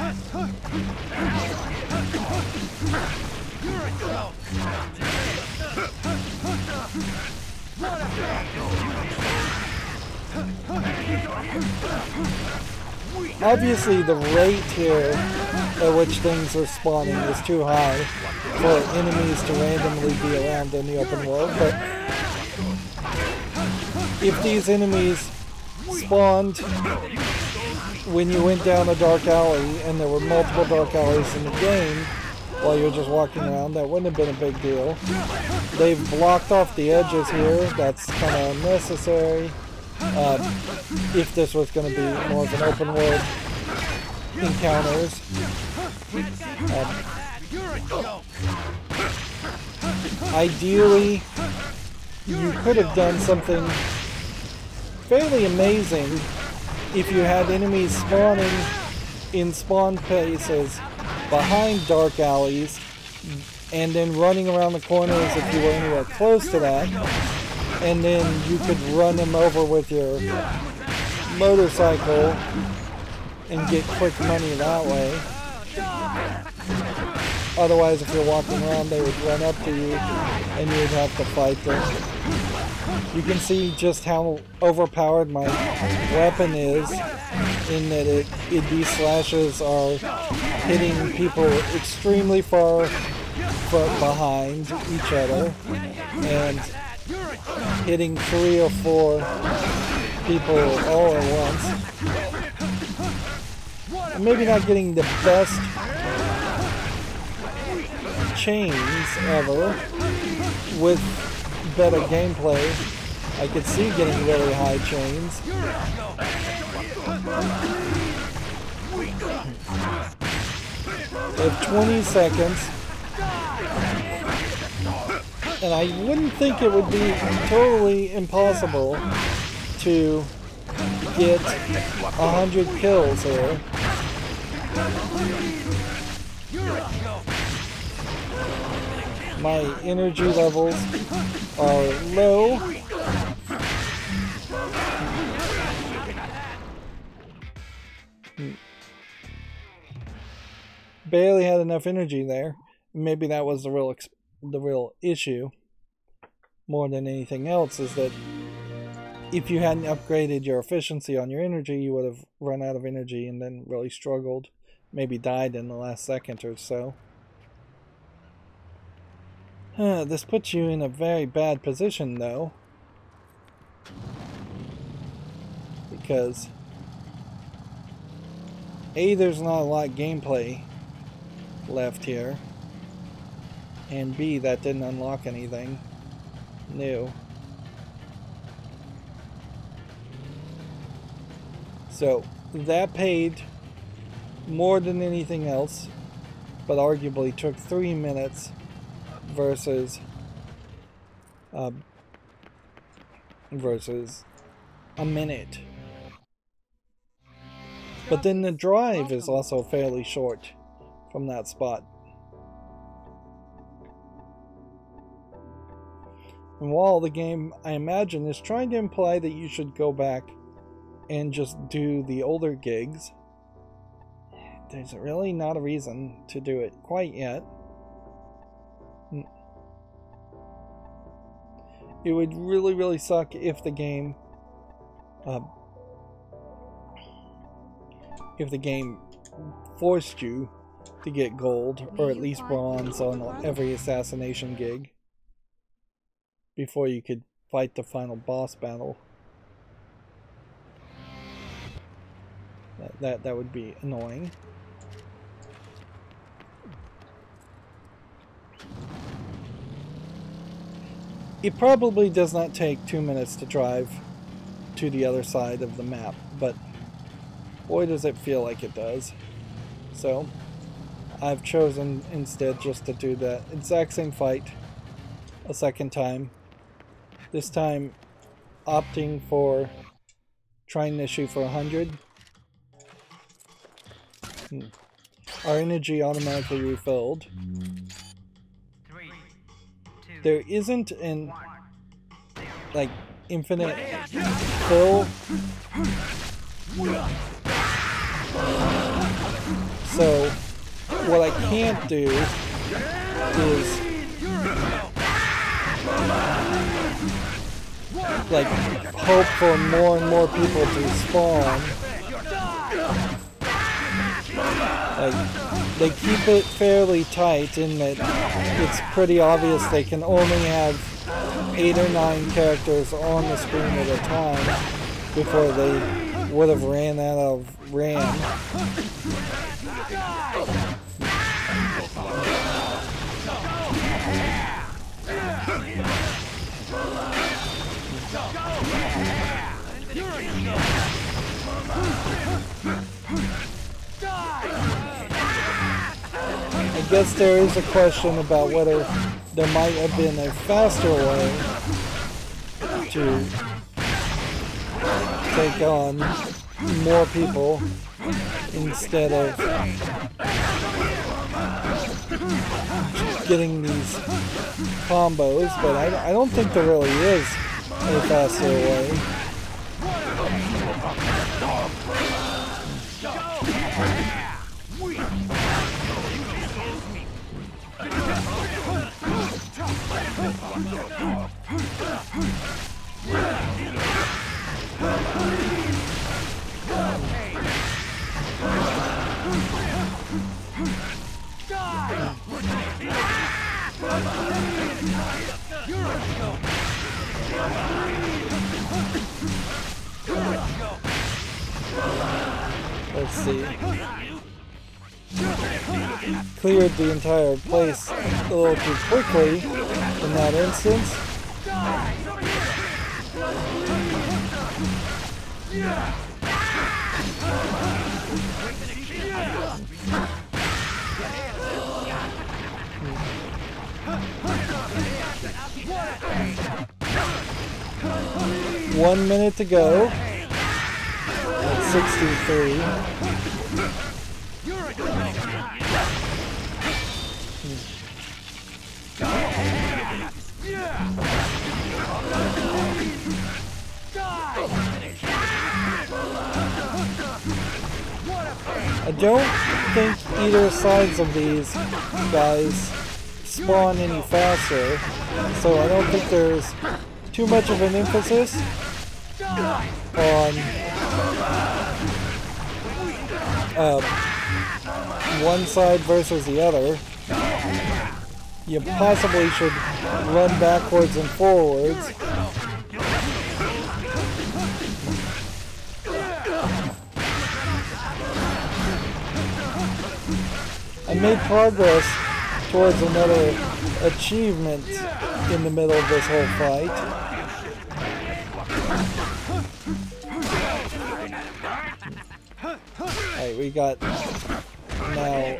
A: Obviously the rate here at which things are spawning is too high for enemies to randomly be around in the open world, but if these enemies spawned when you went down a dark alley and there were multiple dark alleys in the game while you're just walking around, that wouldn't have been a big deal. They've blocked off the edges here. That's kind of unnecessary. If this was going to be more of an open world encounters. Ideally, you could have done something fairly amazing if you had enemies spawning in spawn places behind dark alleys and then running around the corners if you were anywhere close to that, and then you could run them over with your motorcycle and get quick money that way. Otherwise, if you're walking around, they would run up to you and you'd have to fight them. You can see just how overpowered my weapon is in that these slashes are hitting people extremely far behind each other and hitting 3 or 4 people all at once. And maybe not getting the best chains ever with better gameplay. I could see getting really high chains. They have 20 seconds And I wouldn't think it would be totally impossible to get 100 kills here. My energy levels are low. Barely had enough energy there. Maybe that was the real issue. More than anything else is that if you hadn't upgraded your efficiency on your energy, you would have run out of energy and then really struggled. Maybe died in the last second or so. This puts you in a very bad position though. Because A, there's not a lot of gameplay left here. And B, that didn't unlock anything new. So that paid more than anything else, but arguably took 3 minutes versus a minute. But then the drive is also fairly short from that spot. And while the game, I imagine, is trying to imply that you should go back and just do the older gigs, there's really not a reason to do it quite yet. It would really suck if the game forced you to get gold or at least bronze on every assassination gig before you could fight the final boss battle. That would be annoying. It probably does not take 2 minutes to drive to the other side of the map, but boy does it feel like it does. So I've chosen instead just to do that exact same fight a second time. This time opting for trying to shoot for 100. Our energy automatically refilled. There isn't an like infinite fill, so what I can't do is like hope for more and more people to spawn. Like, they keep it fairly tight in that it's pretty obvious they can only have 8 or 9 characters on the screen at a time before they would have ran out of RAM. I guess there is a question about whether there might have been a faster way to take on more people instead of getting these combos, but I don't think there really is a faster way. Let's see. Cleared the entire place a little too quickly in that instance. 1 minute to go. At 63. I don't think either sides of these guys spawn any faster, so I don't think there's too much of an emphasis on one side versus the other. You possibly should run backwards and forwards. I made progress towards another achievement in the middle of this whole fight. Alright, we got now a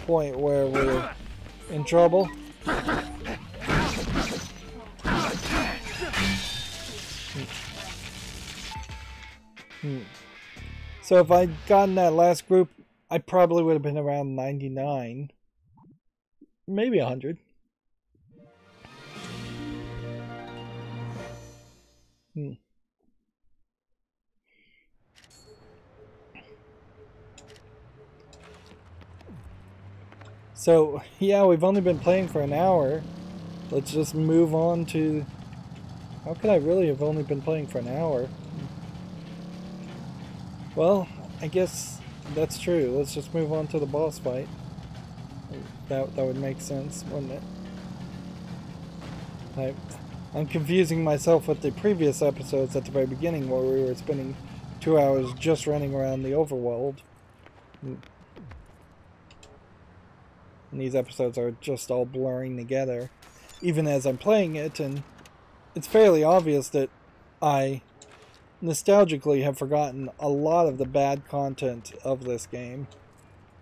A: point where we're in trouble. So if I'd gotten that last group, I probably would have been around 99. Maybe 100. So, yeah, we've only been playing for an hour. Let's just move on to... How could I really have only been playing for an hour? Well, I guess that's true. Let's just move on to the boss fight. That would make sense, wouldn't it? I'm confusing myself with the previous episodes at the very beginning where we were spending 2 hours just running around the overworld. And these episodes are just all blurring together, even as I'm playing it, and it's fairly obvious that I nostalgically have forgotten a lot of the bad content of this game,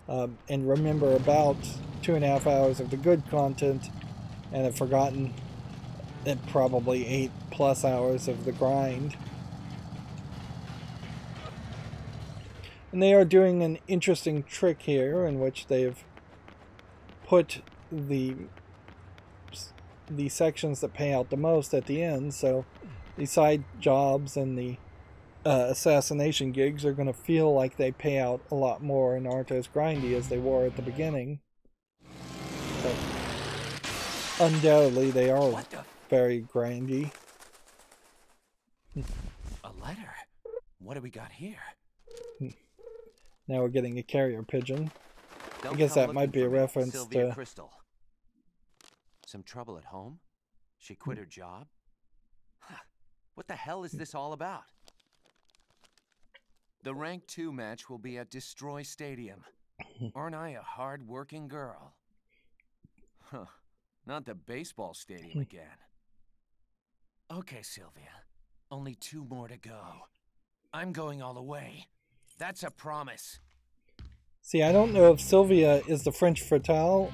A: and remember about 2.5 hours of the good content, and have forgotten probably 8+ hours of the grind. And they are doing an interesting trick here in which they've put the sections that pay out the most at the end, so the side jobs and the assassination gigs are going to feel like they pay out a lot more and aren't as grindy as they were at the beginning. But undoubtedly they are very grindy.
F: A letter? What do we got here?
A: Now we're getting a carrier pigeon.
F: Don't
A: I guess
F: come
A: that might be a
F: looking for me,
A: reference
F: Sylvia
A: to...
F: Crystal. Some trouble at home? She quit her job? Huh. What the hell is this all about? The Rank 2 match will be at Destroy Stadium. Aren't I a hard-working girl? Huh. Not the baseball stadium again. Okay, Sylvia. Only 2 more to go. I'm going all the way. That's a promise.
A: See, I don't know if Sylvia is the Femme Fatale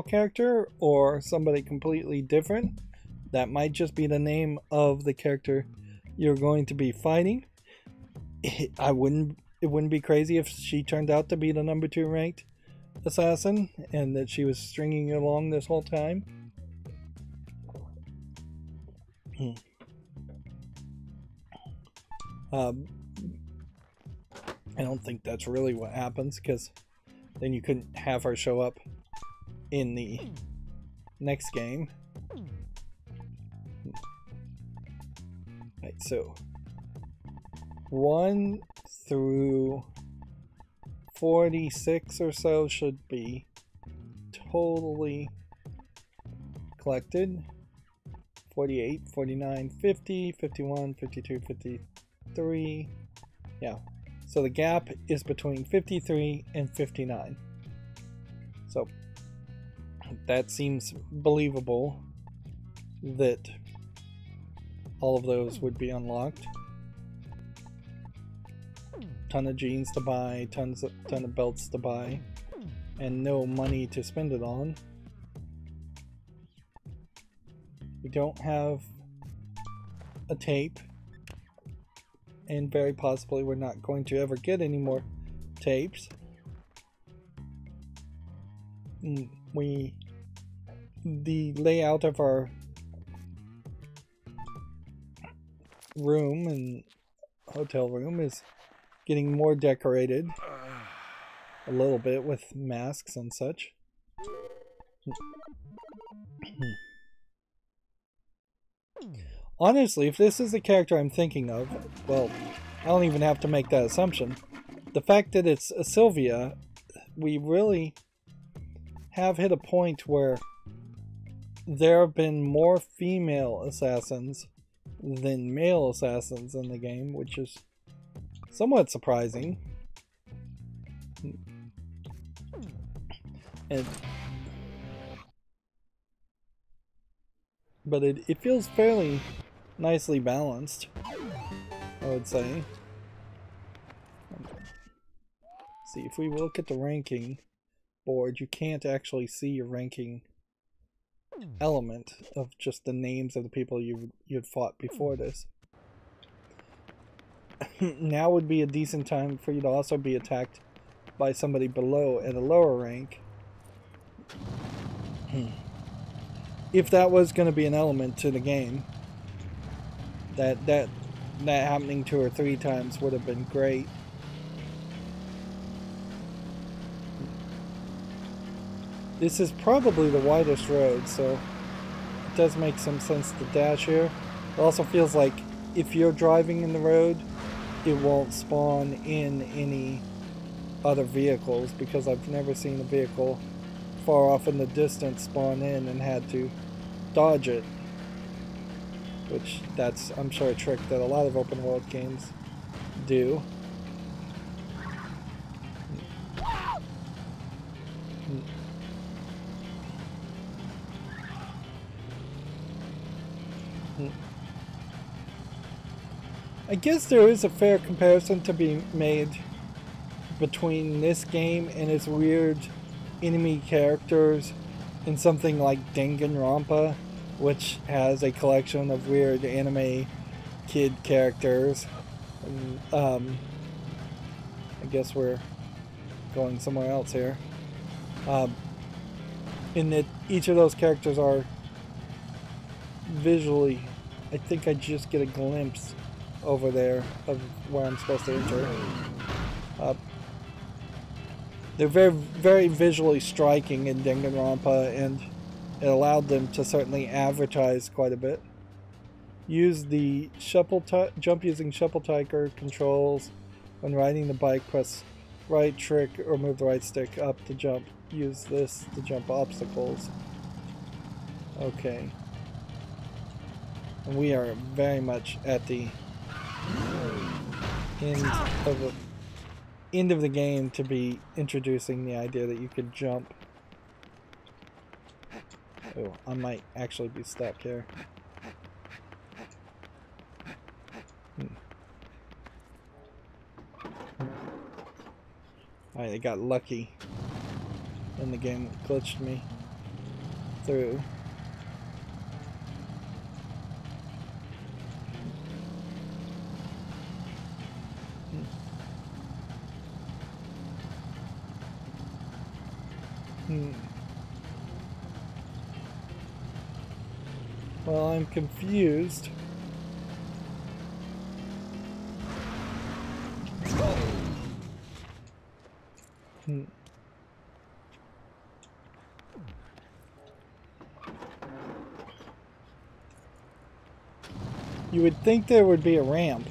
A: character or somebody completely different. That might just be the name of the character you're going to be fighting. It wouldn't be crazy if she turned out to be the number 2 ranked assassin and that she was stringing you along this whole time. I don't think that's really what happens, because then you couldn't have her show up in the next game. Right, so 1 through 46 or so should be totally collected. 48, 49, 50, 51, 52, 53. Yeah. So the gap is between 53 and 59. So that seems believable that all of those would be unlocked. Ton of jeans to buy, ton of belts to buy, and no money to spend it on. We don't have a tape, and very possibly we're not going to ever get any more tapes. The layout of our room and hotel room is getting more decorated a little bit with masks and such. Honestly, if this is the character I'm thinking of, well, I don't even have to make that assumption. The fact that it's a Sylvia, we really have hit a point where there have been more female assassins than male assassins in the game, which is somewhat surprising. But it feels fairly nicely balanced, I would say. See, if we look at the ranking board, you can't actually see your ranking element of just the names of the people you'd fought before this. Now would be a decent time for you to also be attacked by somebody below at a lower rank. If that was going to be an element to the game, that happening 2 or 3 times would have been great. This is probably the widest road, so it does make some sense to dash here. It also feels like if you're driving in the road, it won't spawn in any other vehicles, because I've never seen a vehicle far off in the distance spawn in and had to dodge it. Which, that's, I'm sure, a trick that a lot of open world games do. I guess there is a fair comparison to be made between this game and its weird enemy characters in something like Danganronpa, which has a collection of weird anime kid characters. I guess we're going somewhere else here. In that each of those characters are visually, I think I just get a glimpse over there of where I'm supposed to enter. They're very, very visually striking in Danganronpa, and it allowed them to certainly advertise quite a bit. Use the jump using shuffle tiger controls. When riding the bike, press right trick or move the right stick up to jump. Use this to jump obstacles. Okay. And we are very much at the end of the game to be introducing the idea that you could jump. Oh, I might actually be stuck here. Alright, I got lucky. And the game glitched me through. Well, I'm confused. You would think there would be a ramp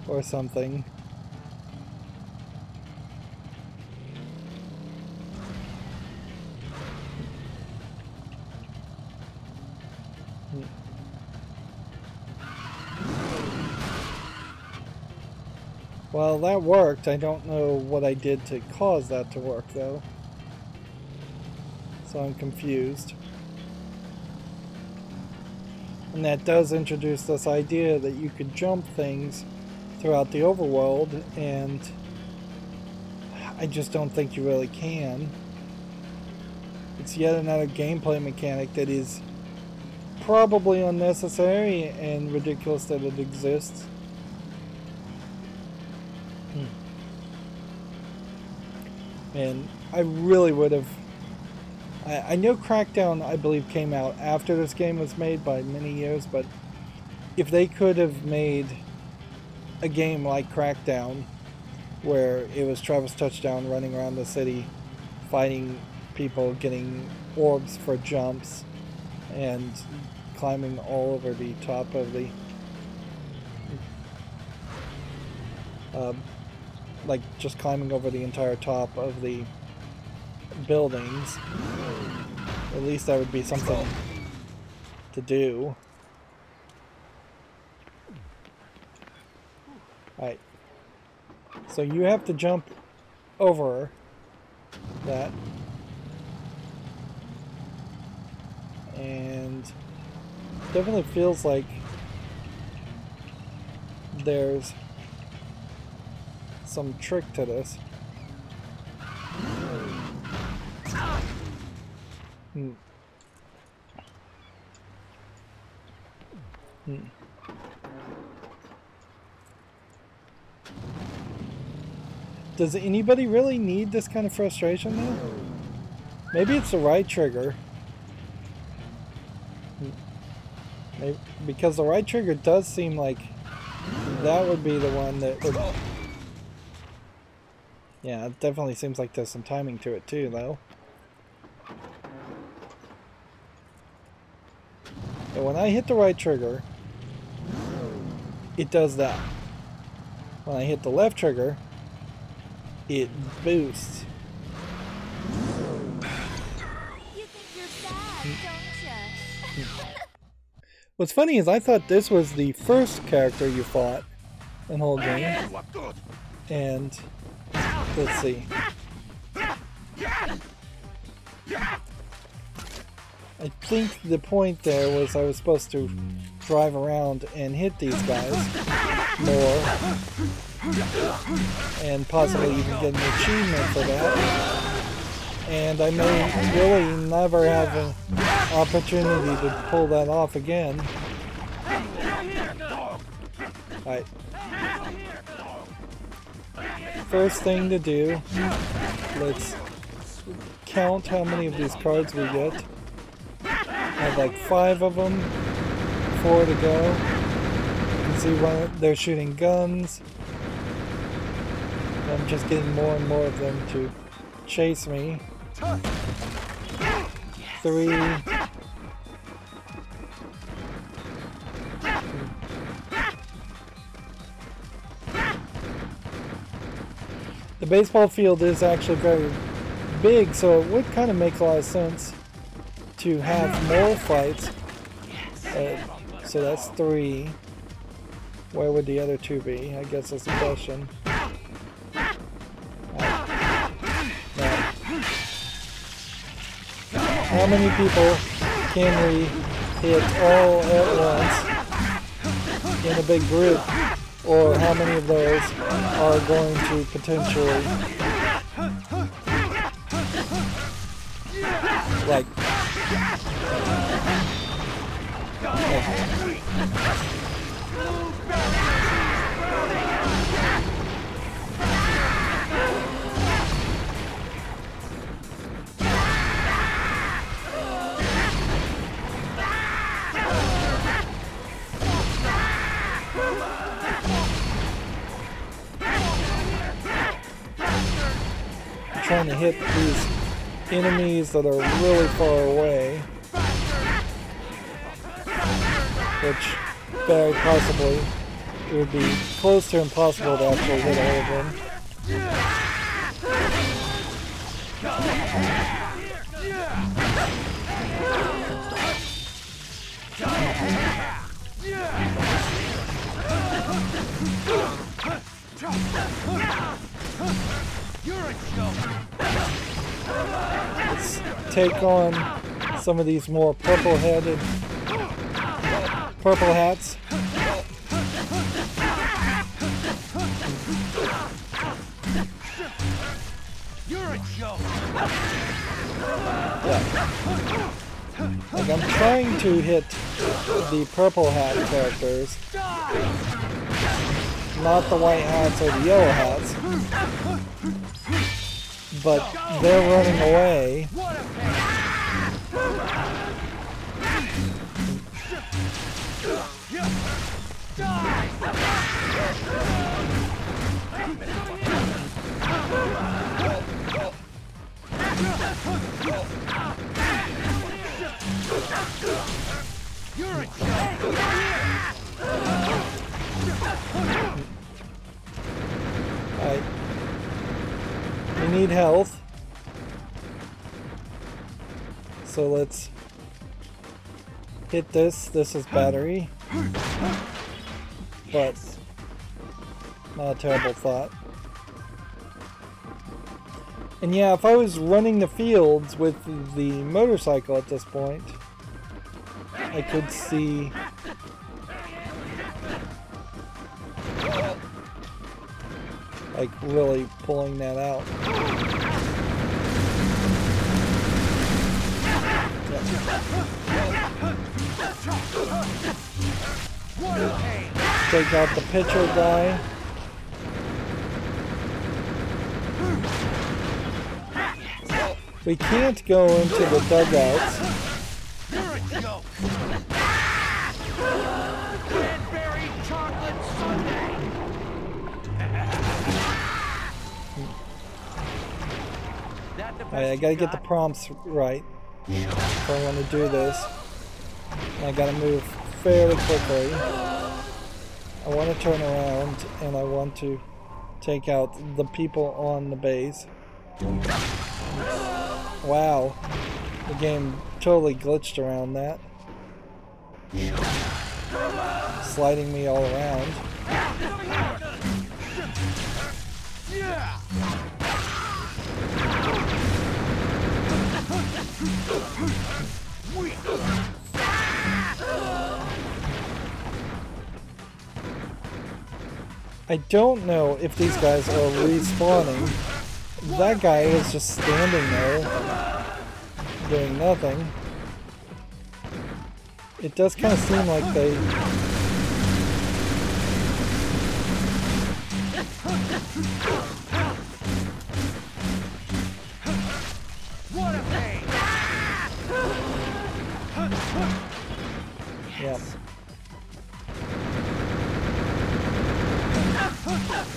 A: or something. Well, that worked. I don't know what I did to cause that to work, though. So I'm confused. And that does introduce this idea that you could jump things throughout the overworld, and I just don't think you really can. It's yet another gameplay mechanic that is probably unnecessary and ridiculous that it exists. And I really would have... I know Crackdown, I believe, came out after this game was made by many years, but if they could have made a game like Crackdown, where it was Travis Touchdown running around the city, fighting people, getting orbs for jumps, and climbing all over the top of the... like just climbing over the entire top of the buildings. At least that would be something to do. Alright. So you have to jump over that. And definitely feels like there's some trick to this. Does anybody really need this kind of frustration though? Maybe it's the right trigger. Maybe, because the right trigger does seem like that would be the one that would... Yeah, it definitely seems like there's some timing to it too, though. And when I hit the right trigger, it does that. When I hit the left trigger, it boosts.
G: You think you're bad, don't you?
A: What's funny is I thought this was the first character you fought in the whole game. And let's see. I think the point there was I was supposed to drive around and hit these guys more and possibly even get an achievement for that. And I may really never have an opportunity to pull that off again. Alright. First thing to do, let's count how many of these cards we get. I have like 5 of them, 4 to go. You can see they're shooting guns. I'm just getting more and more of them to chase me. 3. The baseball field is actually very big, so it would kind of make a lot of sense to have more fights. So that's 3. Where would the other 2 be? I guess that's the question. How many people can we hit all at once in a big group? Or how many of those are going to potentially, like, trying to hit these enemies that are really far away, which very possibly it would be close to impossible to actually hit all of them. Let's take on some of these more purple hats.
D: You're a joke.
A: Yeah. Like, I'm trying to hit the purple hat characters, not the white hats or the yellow hats, but they're running away. Alright. We need health. So let's hit this. This is battery. But not a terrible thought. And yeah, if I was running the fields with the motorcycle at this point, I could see like really pulling that out. Take out the pitcher guy. We can't go into the dugouts. Alright, I gotta get the prompts right if I want to do this. I gotta move fairly quickly. I want to turn around and I want to take out the people on the base. Wow, the game totally glitched around that. Sliding me all around. I don't know if these guys are respawning. That guy is just standing there, doing nothing. It does kind of seem like they... Yeah.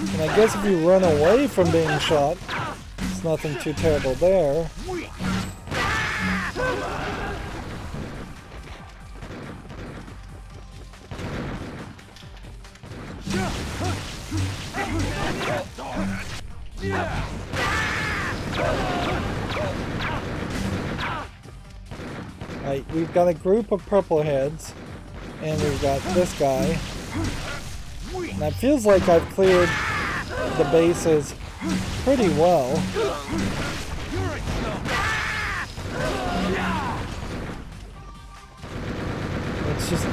A: And I guess if you run away from being shot, it's nothing too terrible there. Right, we've got a group of purple heads, and we've got this guy. And it feels like I've cleared the bases pretty well. It just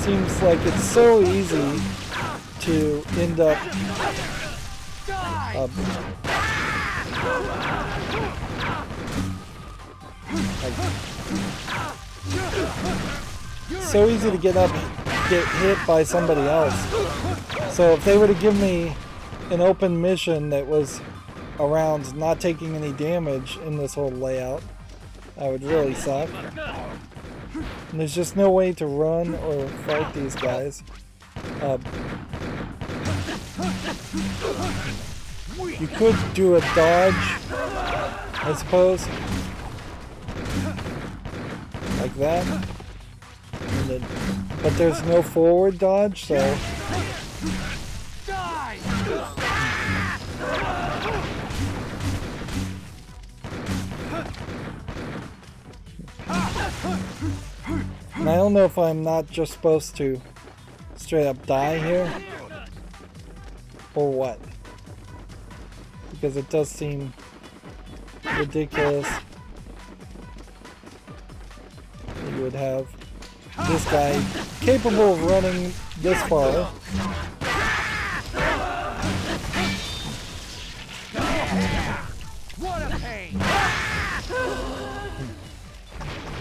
A: seems like it's so easy to end up so easy to get hit by somebody else. So if they were to give me an open mission that was around not taking any damage in this whole layout, that would really suck. And there's just no way to run or fight these guys. You could do a dodge, I suppose, like that. And then, but there's no forward dodge, so... And I don't know if I'm not just supposed to straight up die here, or what. Because it does seem ridiculous that you would have this guy capable of running this far.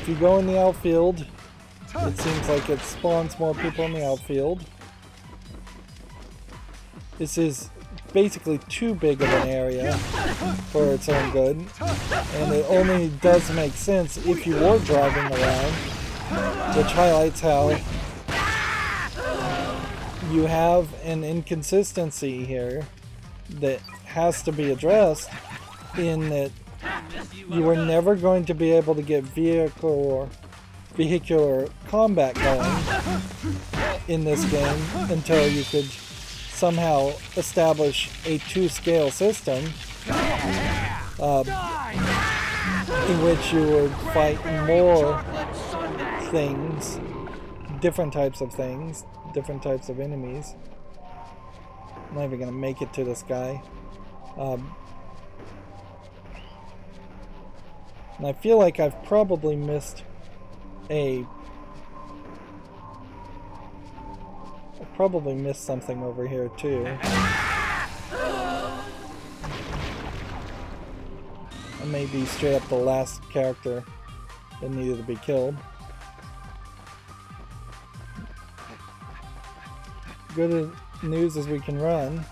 A: if you go in the outfield, it seems like it spawns more people in the outfield. This is basically too big of an area for its own good, and it only does make sense if you were driving around, which highlights how you have an inconsistency here that has to be addressed, in that you are never going to be able to get vehicular combat going in this game until you could somehow establish a 2-scale system in which you would fight more things, different types of things, different types of enemies. I'm not even gonna make it to this guy. And I feel like I've probably missed something over here too. I may be straight up the last character that needed to be killed. Good news is we can run.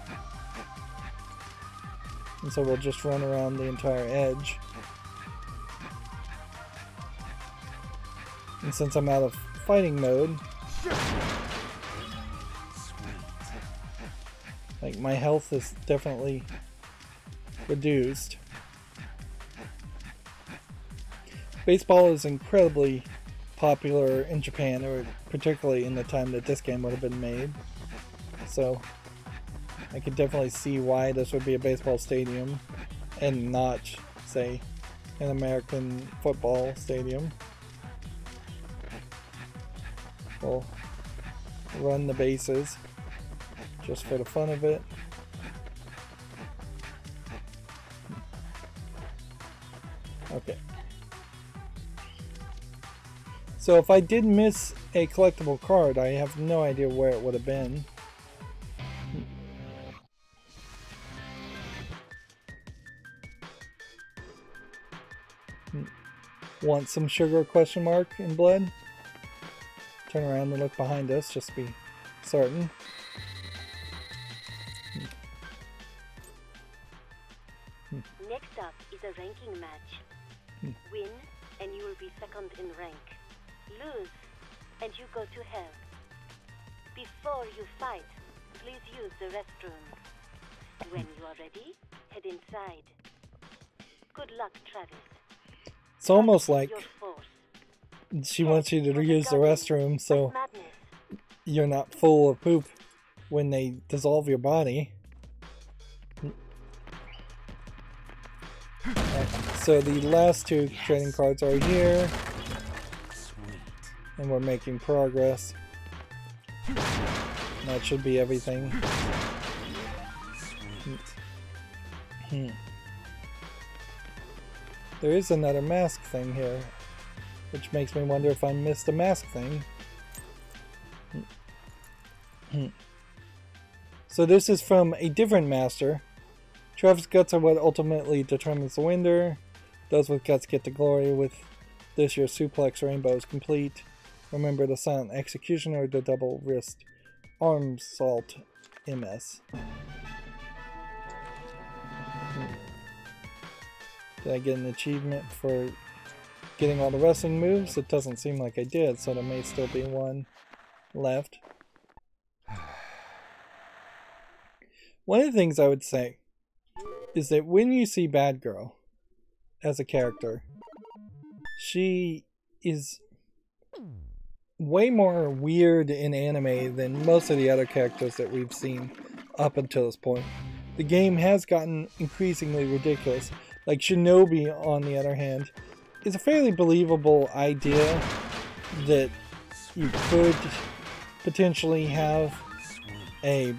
A: And so we'll just run around the entire edge. And since I'm out of fighting mode, like, my health is definitely reduced. Baseball is incredibly popular in Japan, or particularly in the time that this game would have been made. So I could definitely see why this would be a baseball stadium and not, say, an American football stadium. We'll run the bases just for the fun of it. Okay. So if I did miss a collectible card, I have no idea where it would have been. Want some sugar, question mark, in blood? Turn around and look behind us, just to be certain.
C: Next up is a ranking match. Win, and you will be second in rank. Lose, and you go to hell. Before you fight, please use the restroom. When you are ready, head inside. Good luck, Travis.
A: It's almost like she wants you to use the restroom so you're not full of poop when they dissolve your body. So the last two trading cards are here, and we're making progress. That should be everything. There is another mask thing here, which makes me wonder if I missed a mask thing. So this is from a different master. Travis guts are what ultimately determines the winner. Those with guts get the glory. With this, your suplex rainbow is complete. Remember the silent executioner, the double wrist arm salt MS. Did I get an achievement for getting all the wrestling moves? It doesn't seem like I did, so there may still be one left. One of the things I would say is that when you see Bad Girl as a character, she is way more weird in anime than most of the other characters that we've seen up until this point. The game has gotten increasingly ridiculous. Like Shinobi, on the other hand, is a fairly believable idea that you could potentially have a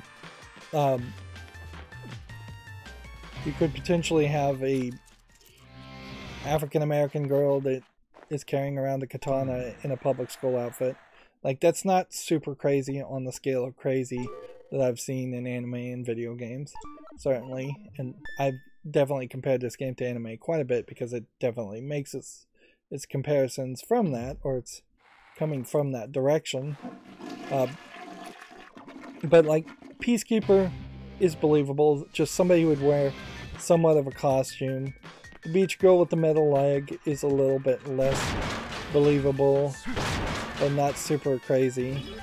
A: African-American girl that is carrying around a katana in a public school outfit. Like, that's not super crazy on the scale of crazy that I've seen in anime and video games, certainly. And I've definitely compared this game to anime quite a bit because it definitely makes it's comparisons from that, or it's coming from that direction. But like Peacekeeper is believable, just somebody who would wear somewhat of a costume. The beach girl with the metal leg is a little bit less believable, but not super crazy.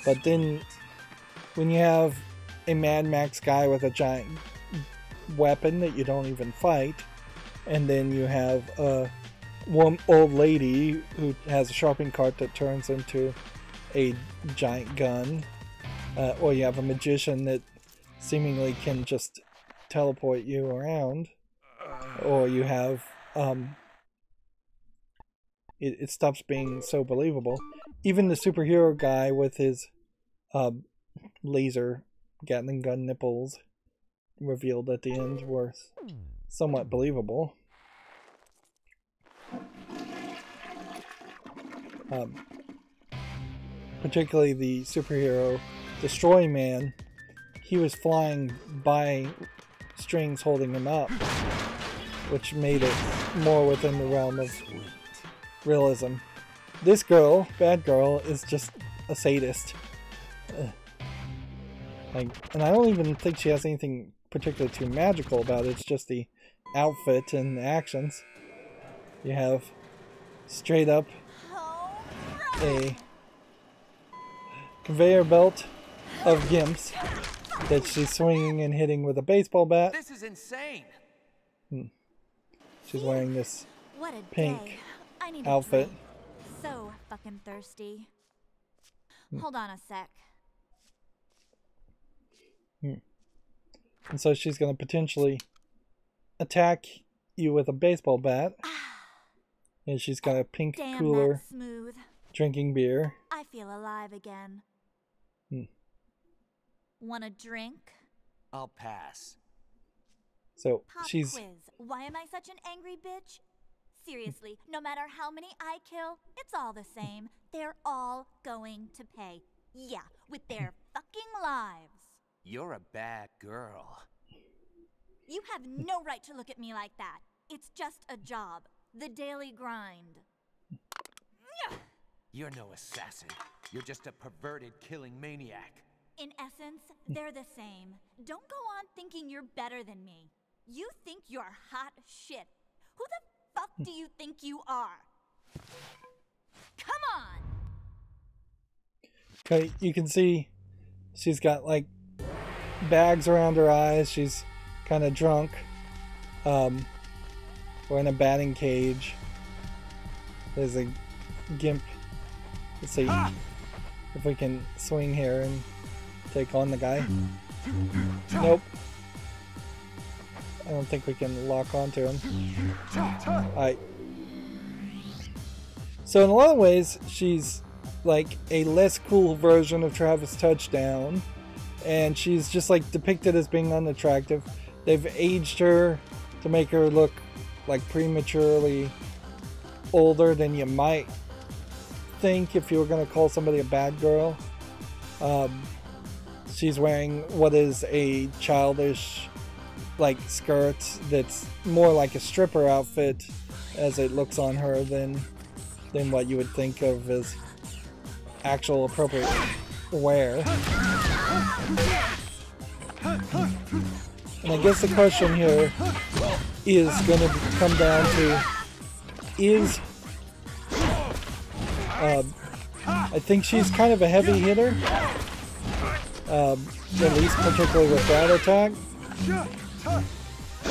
A: But then when you have a Mad Max guy with a giant weapon that you don't even fight, and then you have one old lady who has a shopping cart that turns into a giant gun, or you have a magician that seemingly can just teleport you around, or you have it stops being so believable. Even the superhero guy with his laser Gatling gun nipples revealed at the end were somewhat believable. Particularly the superhero Destroy Man, he was flying by strings holding him up, which made it more within the realm of realism. This girl, bad girl, is just a sadist. And I don't even think she has anything particularly too magical about it. It's just the outfit and the actions. You have straight up a conveyor belt of gimps that she's swinging and hitting with a baseball bat.
F: This is insane.
A: She's wearing this
L: What a
A: pink
L: day. I need
A: outfit.
L: A drink. So fucking thirsty. Hold on a sec.
A: And so she's going to potentially attack you with a baseball bat. And she's got a pink
L: Damn,
A: cooler
L: that's smooth.
A: drinking beer.
L: I feel alive again. Want a drink?
F: I'll pass.
A: So
L: Pop
A: she's
L: quiz. Why am I such an angry bitch? Seriously, no matter how many I kill, it's all the same. They're all going to pay. Yeah, with their fucking lives.
F: You're a bad girl.
L: You have no right to look at me like that. It's just a job. The daily grind.
F: You're no assassin. You're just a perverted killing maniac.
L: In essence, they're the same. Don't go on thinking you're better than me. You think you're hot shit. Who the fuck do you think you are? Come on!
A: okay. You can see she's got like bags around her eyes. She's kind of drunk. We're in a batting cage. There's a gimp. Let's see if we can swing here and take on the guy. Nope. I don't think we can lock onto him. Alright. So in a lot of ways, she's like a less cool version of Travis Touchdown. And she's just like depicted as being unattractive. They've aged her to make her look like prematurely older than you might think if you were going to call somebody a bad girl. She's wearing what is a childish like skirt that's more like a stripper outfit as it looks on her than what you would think of as actual appropriate wear. And I guess the question here is going to come down to I think she's kind of a heavy hitter, at least particularly with that attack.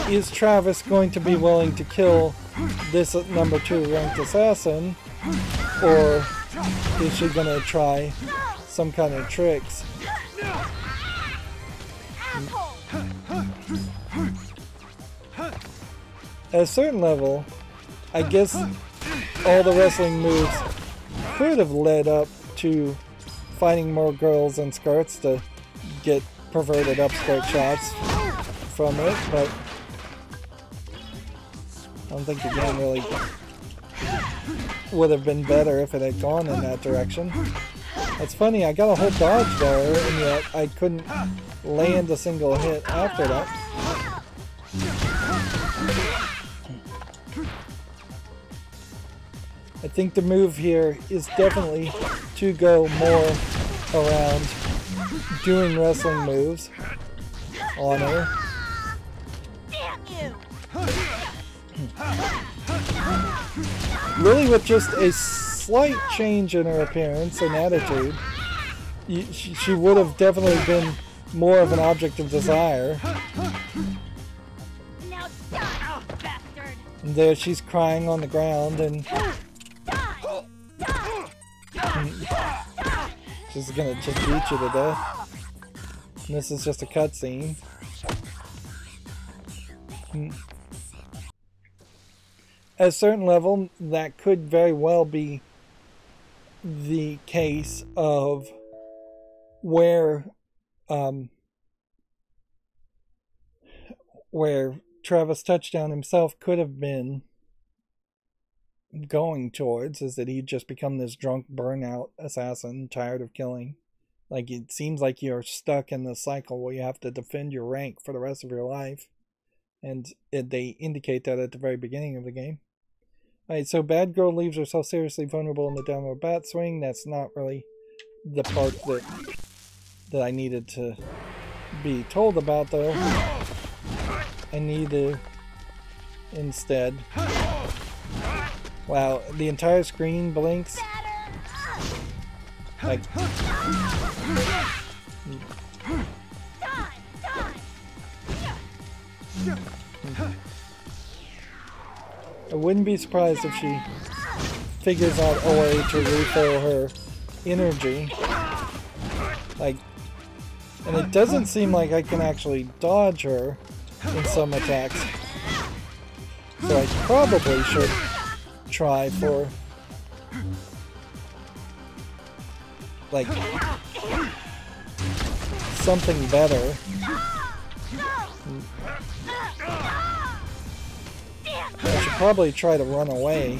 A: Is Travis going to be willing to kill this number 2 ranked assassin, or is she going to try some kind of tricks? At a certain level, I guess all the wrestling moves could have led up to finding more girls in skirts to get perverted upskirt shots from it, but I don't think the game really would have been better if it had gone in that direction. It's funny, I got a whole dodge there, and yet I couldn't land a single hit after that. I think the move here is definitely to go more around doing wrestling moves on her. Really, with just a slight change in her appearance and attitude, she would have definitely been more of an object of desire. And there she's crying on the ground and she's gonna just beat you to death. And this is just a cutscene. At a certain level, that could very well be the case of where Travis Touchdown himself could have been going towards, is that he'd just become this drunk burnout assassin, tired of killing. Like, it seems like you're stuck in this cycle where you have to defend your rank for the rest of your life. And they indicate that at the very beginning of the game. Alright, so bad girl leaves herself seriously vulnerable in the downward bat swing. That's not really the part that I needed to be told about, though. I need to instead... Wow, the entire screen blinks. Like... I wouldn't be surprised if she figures out a way to refill her energy. Like, and it doesn't seem like I can actually dodge her in some attacks. So I probably should try for, like, something better. I should probably try to run away.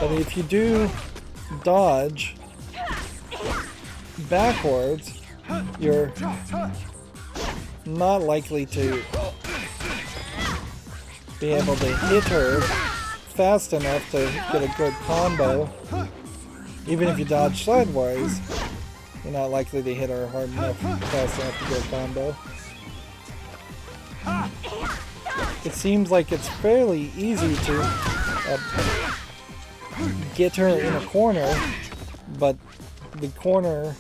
A: But if you do dodge backwards, you're not likely to be able to hit her fast enough to get a good combo. Even if you dodge sideways, you're not likely to hit her hard enough, fast enough to get a combo. It seems like it's fairly easy to get her in a corner, but the corner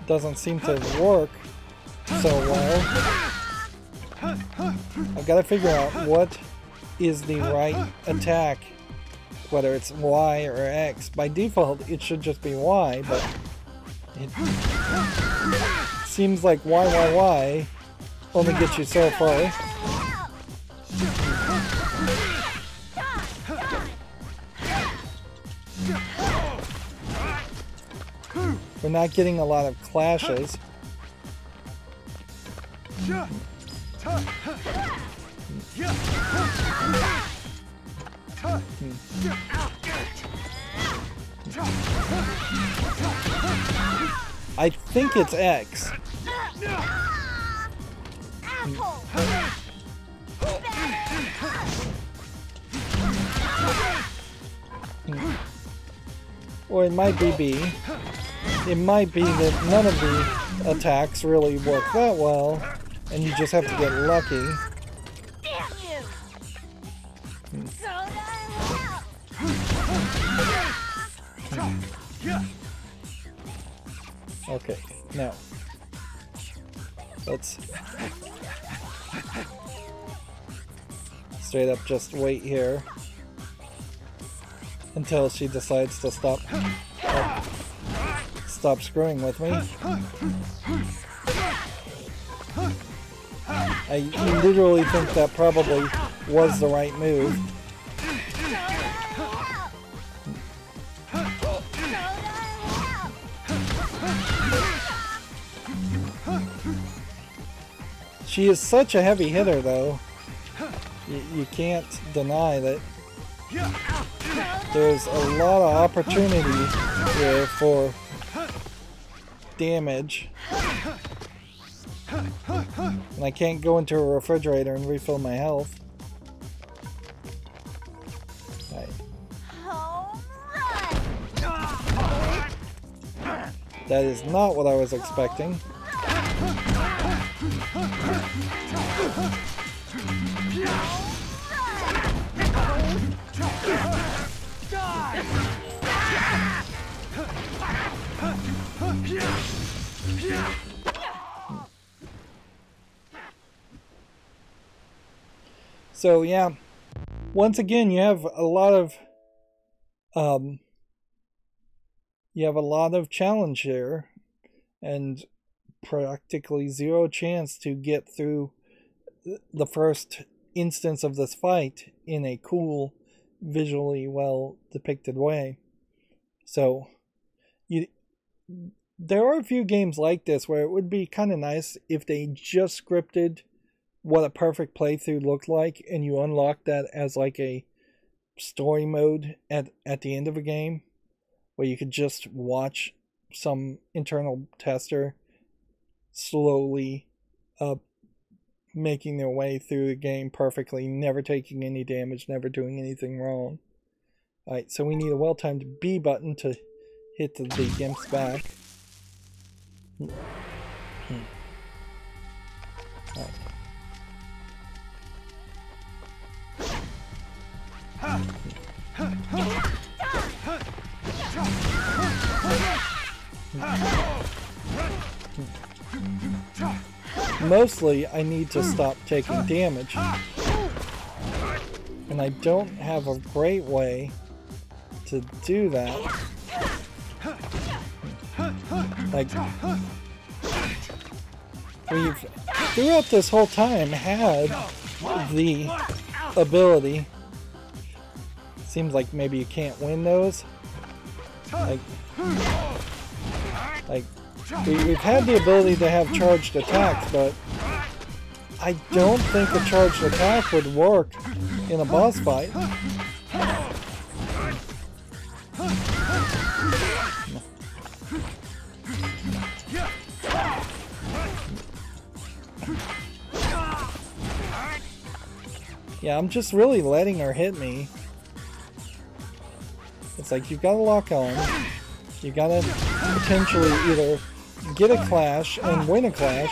A: doesn't seem to work so well. I've got to figure out what is the right attack, whether it's Y or X. By default, it should just be Y, but it seems like Y only gets you so far. We're not getting a lot of clashes. I think it's X. Or it might be B. It might be that none of the attacks really work that well, and you just have to get lucky. Okay, now let's straight up just wait here until she decides to stop screwing with me. I literally think that probably was the right move. She is such a heavy hitter, though. You can't deny that there's a lot of opportunity here for damage. And I can't go into a refrigerator and refill my health. Right. That is not what I was expecting. So yeah, once again, you have a lot of challenge here, and practically zero chance to get through the first instance of this fight in a cool, visually well depicted way. So there are a few games like this where it would be kind of nice if they just scripted what a perfect playthrough looked like, and you unlock that as like a story mode at the end of a game, where you could just watch some internal tester slowly making their way through the game perfectly, never taking any damage, never doing anything wrong. Alright, so we need a well-timed B button to hit the gimp's back. Alright. Mostly, I need to stop taking damage. And I don't have a great way to do that. Like, we've, throughout this whole time, had the ability. Seems like maybe you can't win those. We've had the ability to have charged attacks, but I don't think a charged attack would work in a boss fight. Yeah, I'm just really letting her hit me. It's like, you've got to lock on. You gotta potentially either get a clash and win a clash,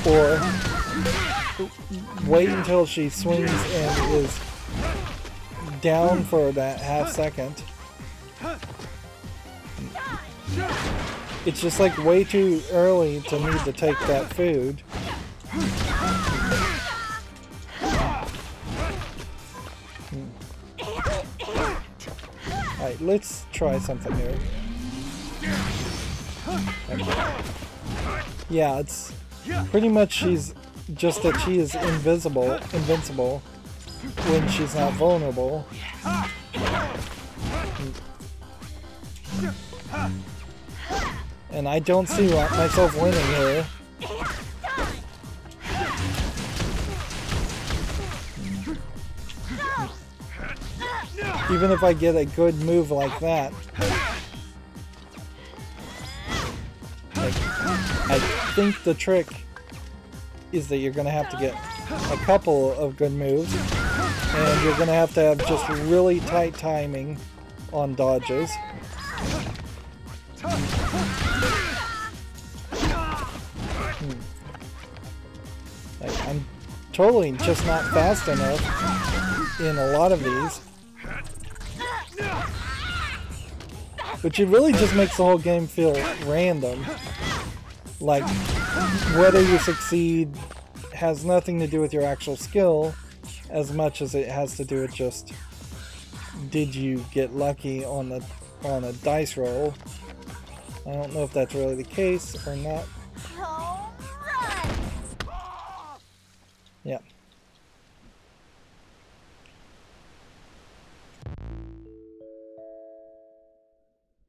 A: or wait until she swings and is down for that half second. It's just like way too early to need to take that food. Alright, let's try something here. Okay. Yeah, it's pretty much she's just that she is invincible when she's not vulnerable. And I don't see myself winning here. Even if I get a good move like that. I think the trick is that you're going to have to get a couple of good moves, and you're going to have just really tight timing on dodges. I'm totally just not fast enough in a lot of these. Which it really just makes the whole game feel random. Like, whether you succeed has nothing to do with your actual skill as much as it has to do with just, did you get lucky on a dice roll? I don't know if that's really the case or not. Yeah.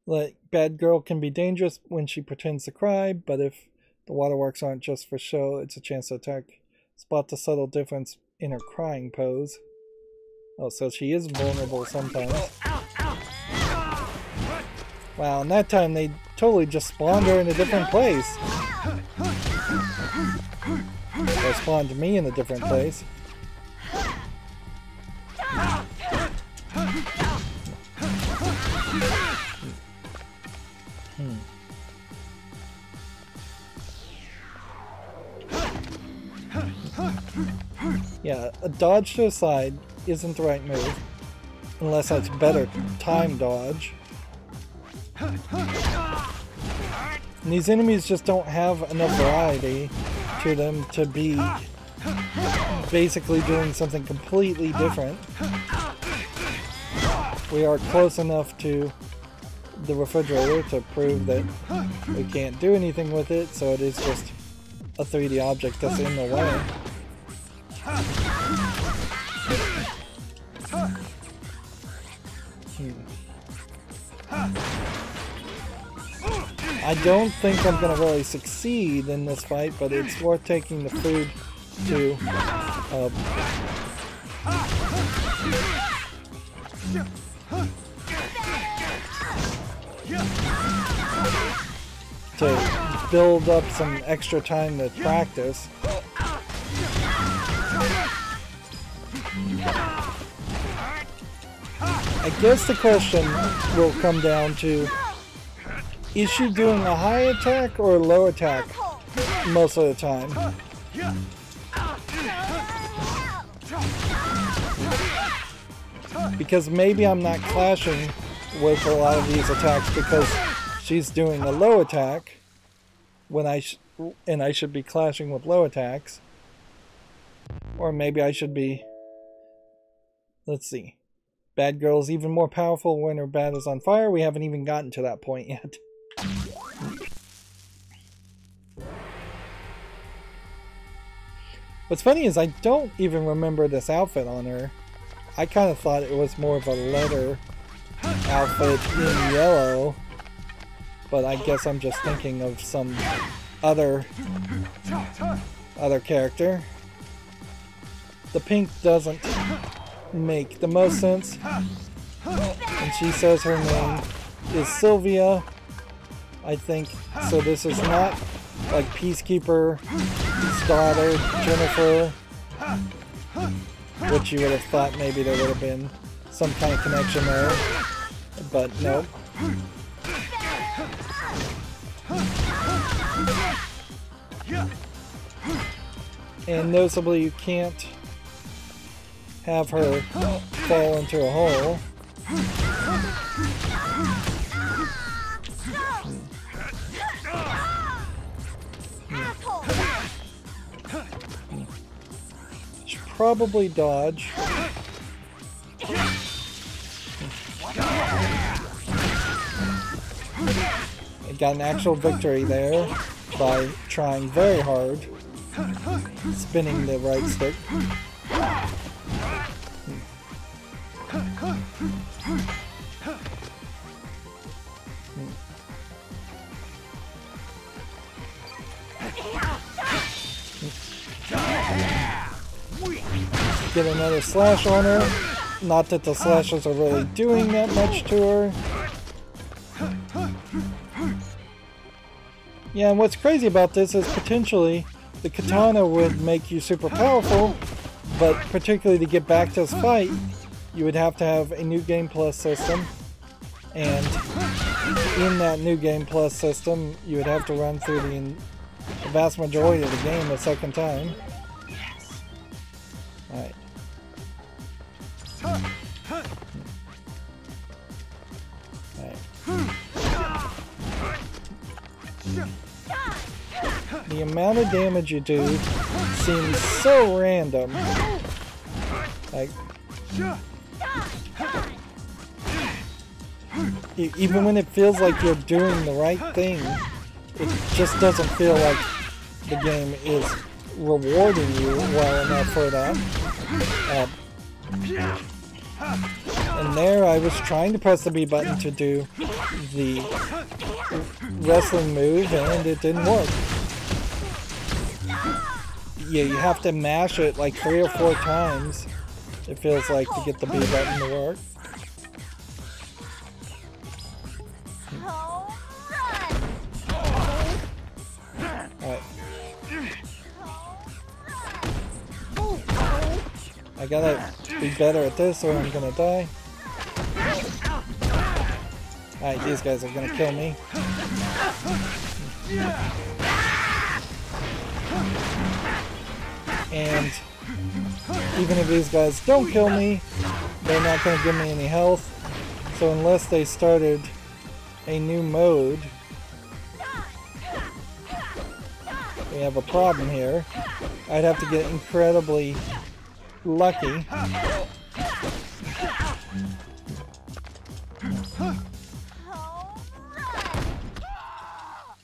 A: Like, bad girl can be dangerous when she pretends to cry, but if the waterworks aren't just for show, it's a chance to attack. Spot the subtle difference in her crying pose. Oh, so she is vulnerable sometimes. Wow, and that time they totally just spawned her in a different place. will spawn to me in a different place. Yeah, a dodge to the side isn't the right move, unless that's better time dodge. And these enemies just don't have enough variety to them to be basically doing something completely different. We are close enough to the refrigerator to prove that we can't do anything with it, so it is just a 3D object that's in the way. I don't think I'm going to really succeed in this fight, but it's worth taking the food to build up some extra time to practice. I guess the question will come down to, is she doing a high attack or a low attack most of the time? Because maybe I'm not clashing with a lot of these attacks because she's doing a low attack when I should be clashing with low attacks. Or maybe I should be, let's see, bad girl's even more powerful when her bat is on fire. We haven't even gotten to that point yet. What's funny is I don't even remember this outfit on her. I kind of thought it was more of a leather outfit in yellow, but I guess I'm just thinking of some other character. The pink doesn't make the most sense, and she says her name is Sylvia, I think, so this is not like Peacekeeper's daughter, Jennifer, which you would have thought maybe there would have been some kind of connection there, but nope. And noticeably you can't have her fall into a hole. Should probably dodge. I got an actual victory there by trying very hard, spinning the right stick. Get another slash on her. Not that the slashes are really doing that much to her. Yeah, and what's crazy about this is potentially the katana would make you super powerful, but particularly to get back to this fight, you would have to have a New Game Plus system, and in that New Game Plus system, you would have to run through the vast majority of the game a second time. Alright. The amount of damage you do seems so random. Like, even when it feels like you're doing the right thing, it just doesn't feel like the game is rewarding you well enough for that. And there I was trying to press the B button to do the wrestling move and it didn't work. Yeah, you have to mash it like 3 or 4 times, it feels like, to get the B button to work. Alright. I gotta be better at this or I'm gonna die. Alright, these guys are gonna kill me. And even if these guys don't kill me, they're not gonna give me any health. So unless they started a new mode, we have a problem here. I'd have to get incredibly lucky.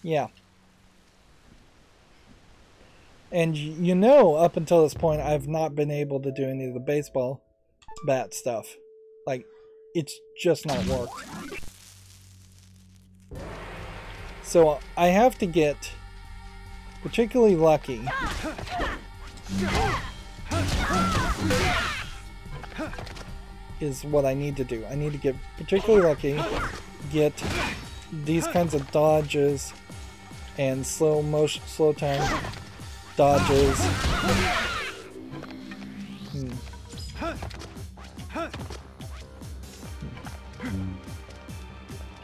A: Yeah. And you know, up until this point, I've not been able to do any of the baseball bat stuff. Like, it's just not worked. So I have to get particularly lucky. Is what I need to do. I need to get particularly lucky, get these kinds of dodges and slow time dodges.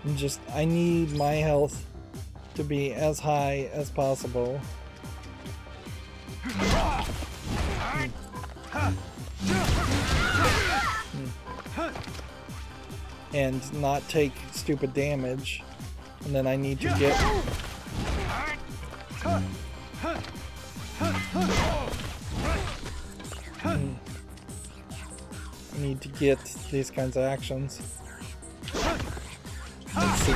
A: And just, I need my health to be as high as possible. And not take stupid damage. And then I need to get... I need to get these kinds of actions. Let's see.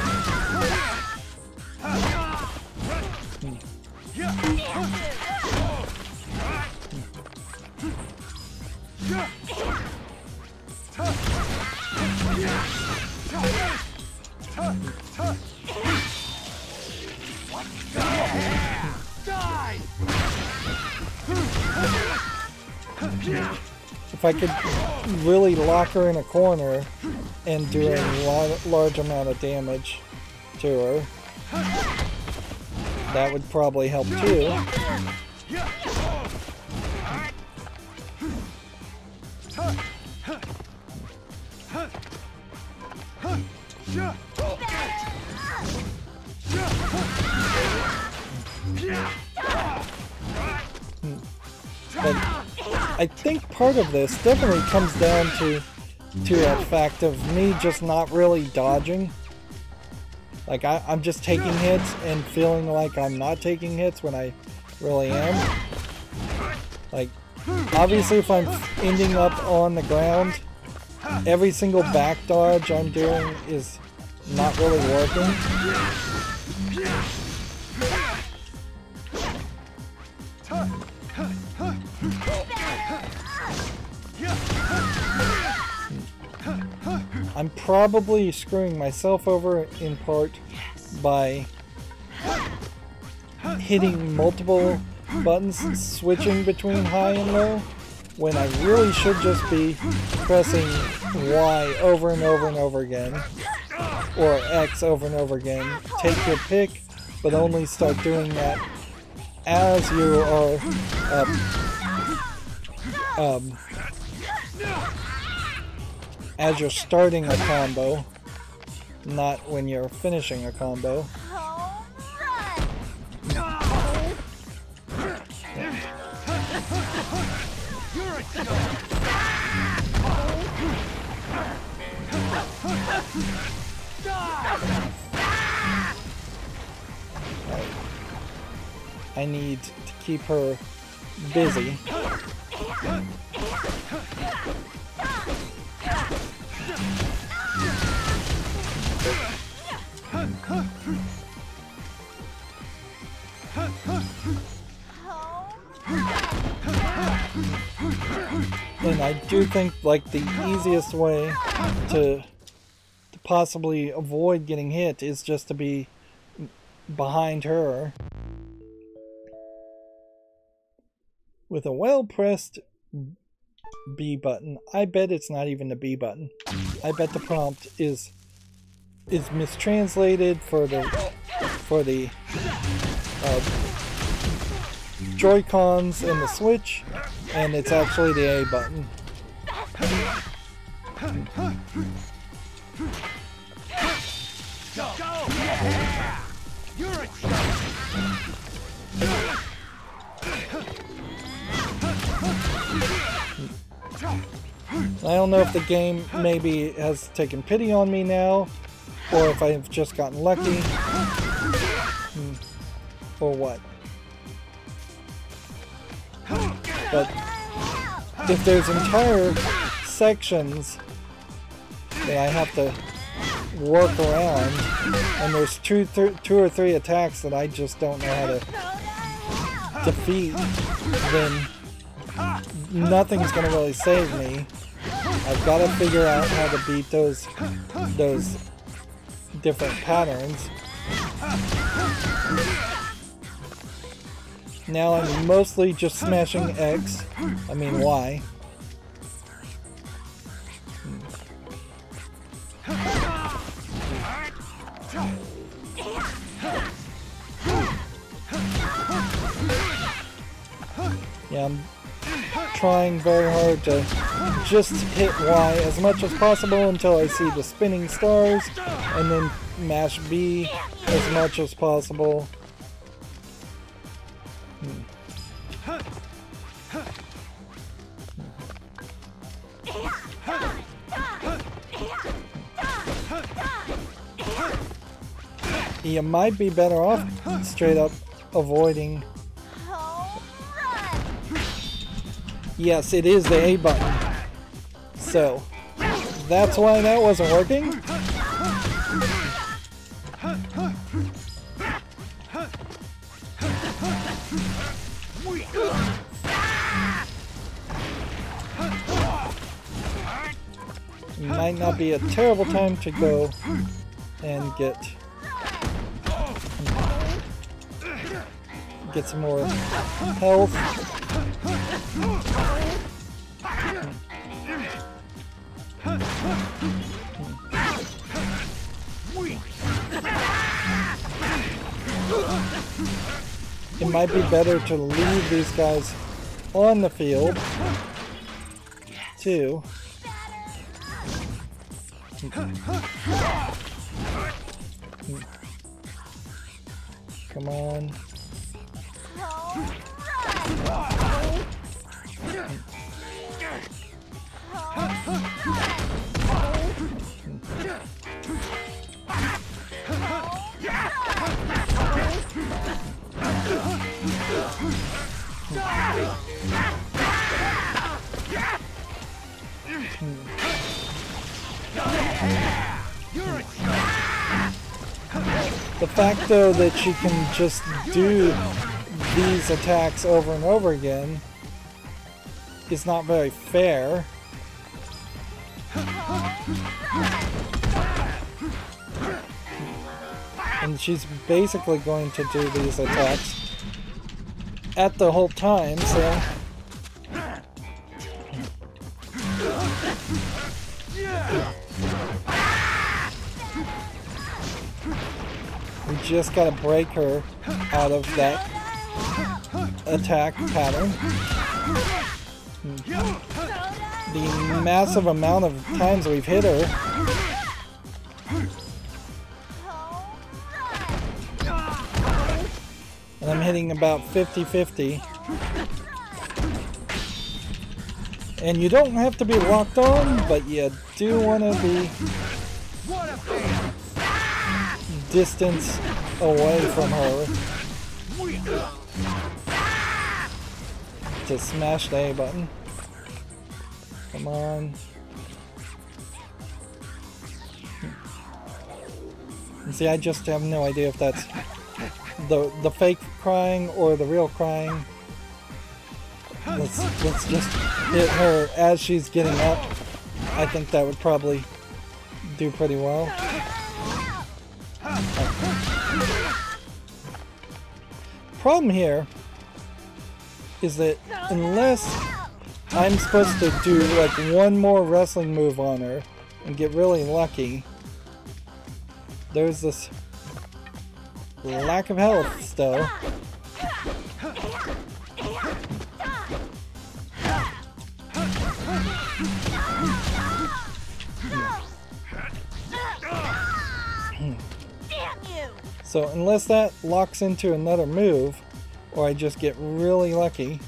A: If I could really lock her in a corner and do a large amount of damage to her, that would probably help too. But I think part of this definitely comes down to a fact of me just not really dodging. Like I'm just taking hits and feeling like I'm not taking hits when I really am. Like, obviously if I'm ending up on the ground, every single back dodge I'm doing is not really working. I'm probably screwing myself over in part by hitting multiple buttons, switching between high and low, when I really should just be pressing Y over and over and over again, or X over and over again. Take your pick, but only start doing that as you are as you're starting a combo, not when you're finishing a combo. I need to keep her busy. And I do think, like, the easiest way to possibly avoid getting hit is just to be behind her with a well-pressed B button. I bet it's not even the B button. I bet the prompt is mistranslated for the Joy-Cons and the Switch, and it's actually the A button.
D: You're a
A: I don't know if the game maybe has taken pity on me now, or if I've just gotten lucky, or what. But if there's entire sections that I have to work around, and there's two or three attacks that I just don't know how to defeat, then nothing's gonna really save me. I've got to figure out how to beat those different patterns. Now I'm mostly just smashing X. I mean Y. Yeah, I'm trying very hard to just hit Y as much as possible until I see the spinning stars, and then mash B as much as possible. You might be better off straight up avoiding. Yes, it is the A button. So, that's why that wasn't working. Might not be a terrible time to go and get some more health. It might be better to leave these guys on the field too. Come on. The fact, though, that she can just do these attacks over and over again is not very fair. And she's basically going to do these attacks at the whole time, so... we just gotta break her out of that attack pattern. The massive amount of times we've hit her. And I'm hitting about 50-50. And you don't have to be locked on, but you do want to be distance away from her to smash the A button. Come on. And see, I just have no idea if that's the fake crying or the real crying. Let's just hit her as she's getting up. I think that would probably do pretty well. Problem here is that unless I'm supposed to do like one more wrestling move on her and get really lucky, there's this lack of health still. So unless that locks into another move, or I just get really lucky.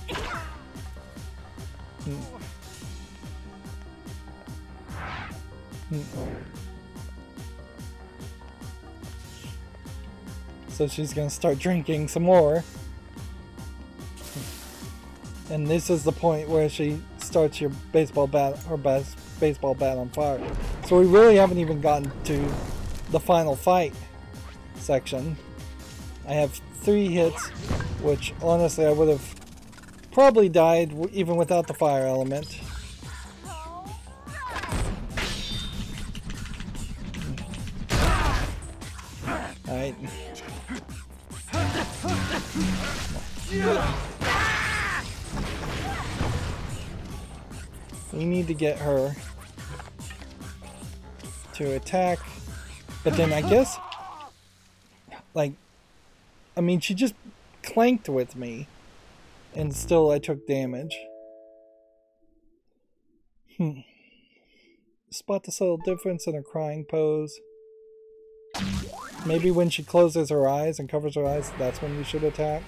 A: So she's gonna start drinking some more. And this is the point where she starts your baseball bat, her baseball bat on fire. So we really haven't even gotten to the final fight section. I have 3 hits, which honestly I would have probably died even without the fire element. Alright. We need to get her to attack, but then I guess, like, I mean, she just clanked with me, and still I took damage. Spot the subtle difference in her crying pose. Maybe when she closes her eyes and covers her eyes, that's when you should attack.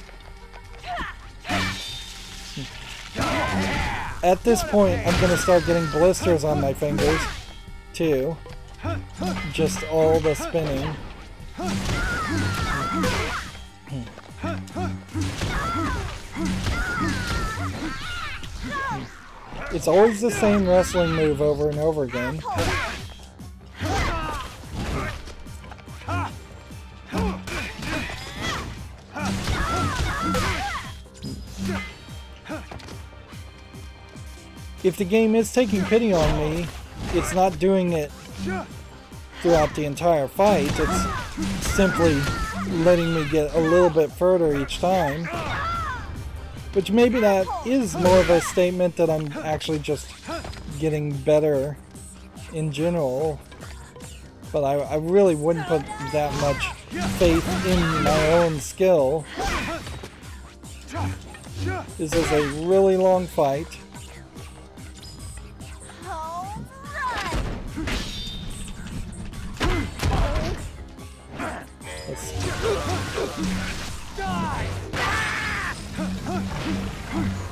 A: At this point, I'm going to start getting blisters on my fingers, too. Just all the spinning. It's always the same wrestling move over and over again. If the game is taking pity on me, it's not doing it throughout the entire fight. It's simply letting me get a little bit further each time. Which maybe that is more of a statement that I'm actually just getting better in general. But I really wouldn't put that much faith in my own skill. This is a really long fight.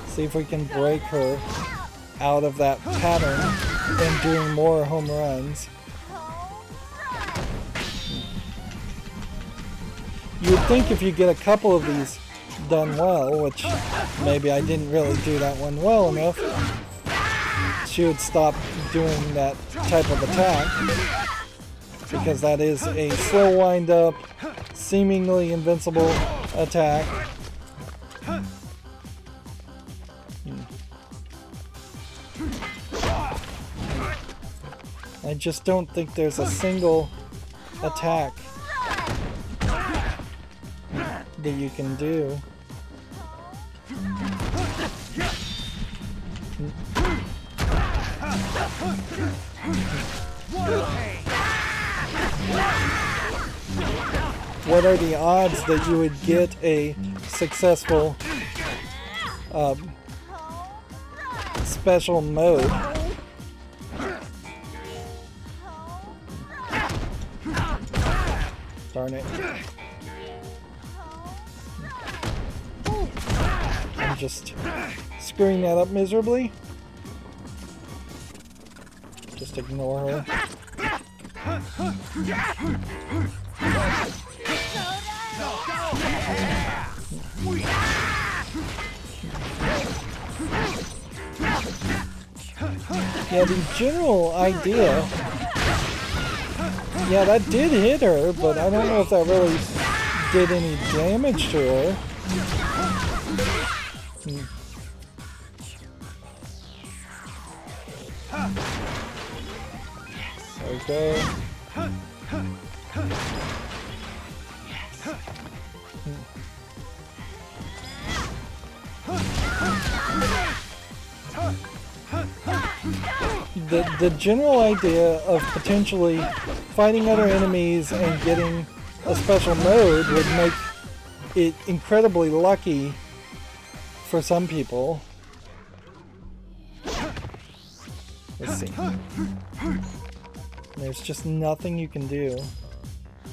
A: See if we can break her out of that pattern and doing more home runs. You would think if you get a couple of these done well, which maybe I didn't really do that one well enough, she would stop doing that type of attack, because that is a slow wind up, seemingly invincible attack. I just don't think there's a single attack that you can do. What are the odds that you would get a successful special mode? Darn it. I'm just screwing that up miserably. Just ignore her. Yeah, the general idea... Yeah, that did hit her, but I don't know if that really did any damage to her. There we go. The general idea of potentially fighting other enemies and getting a special mode would make it incredibly lucky for some people. Let's see. There's just nothing you can do.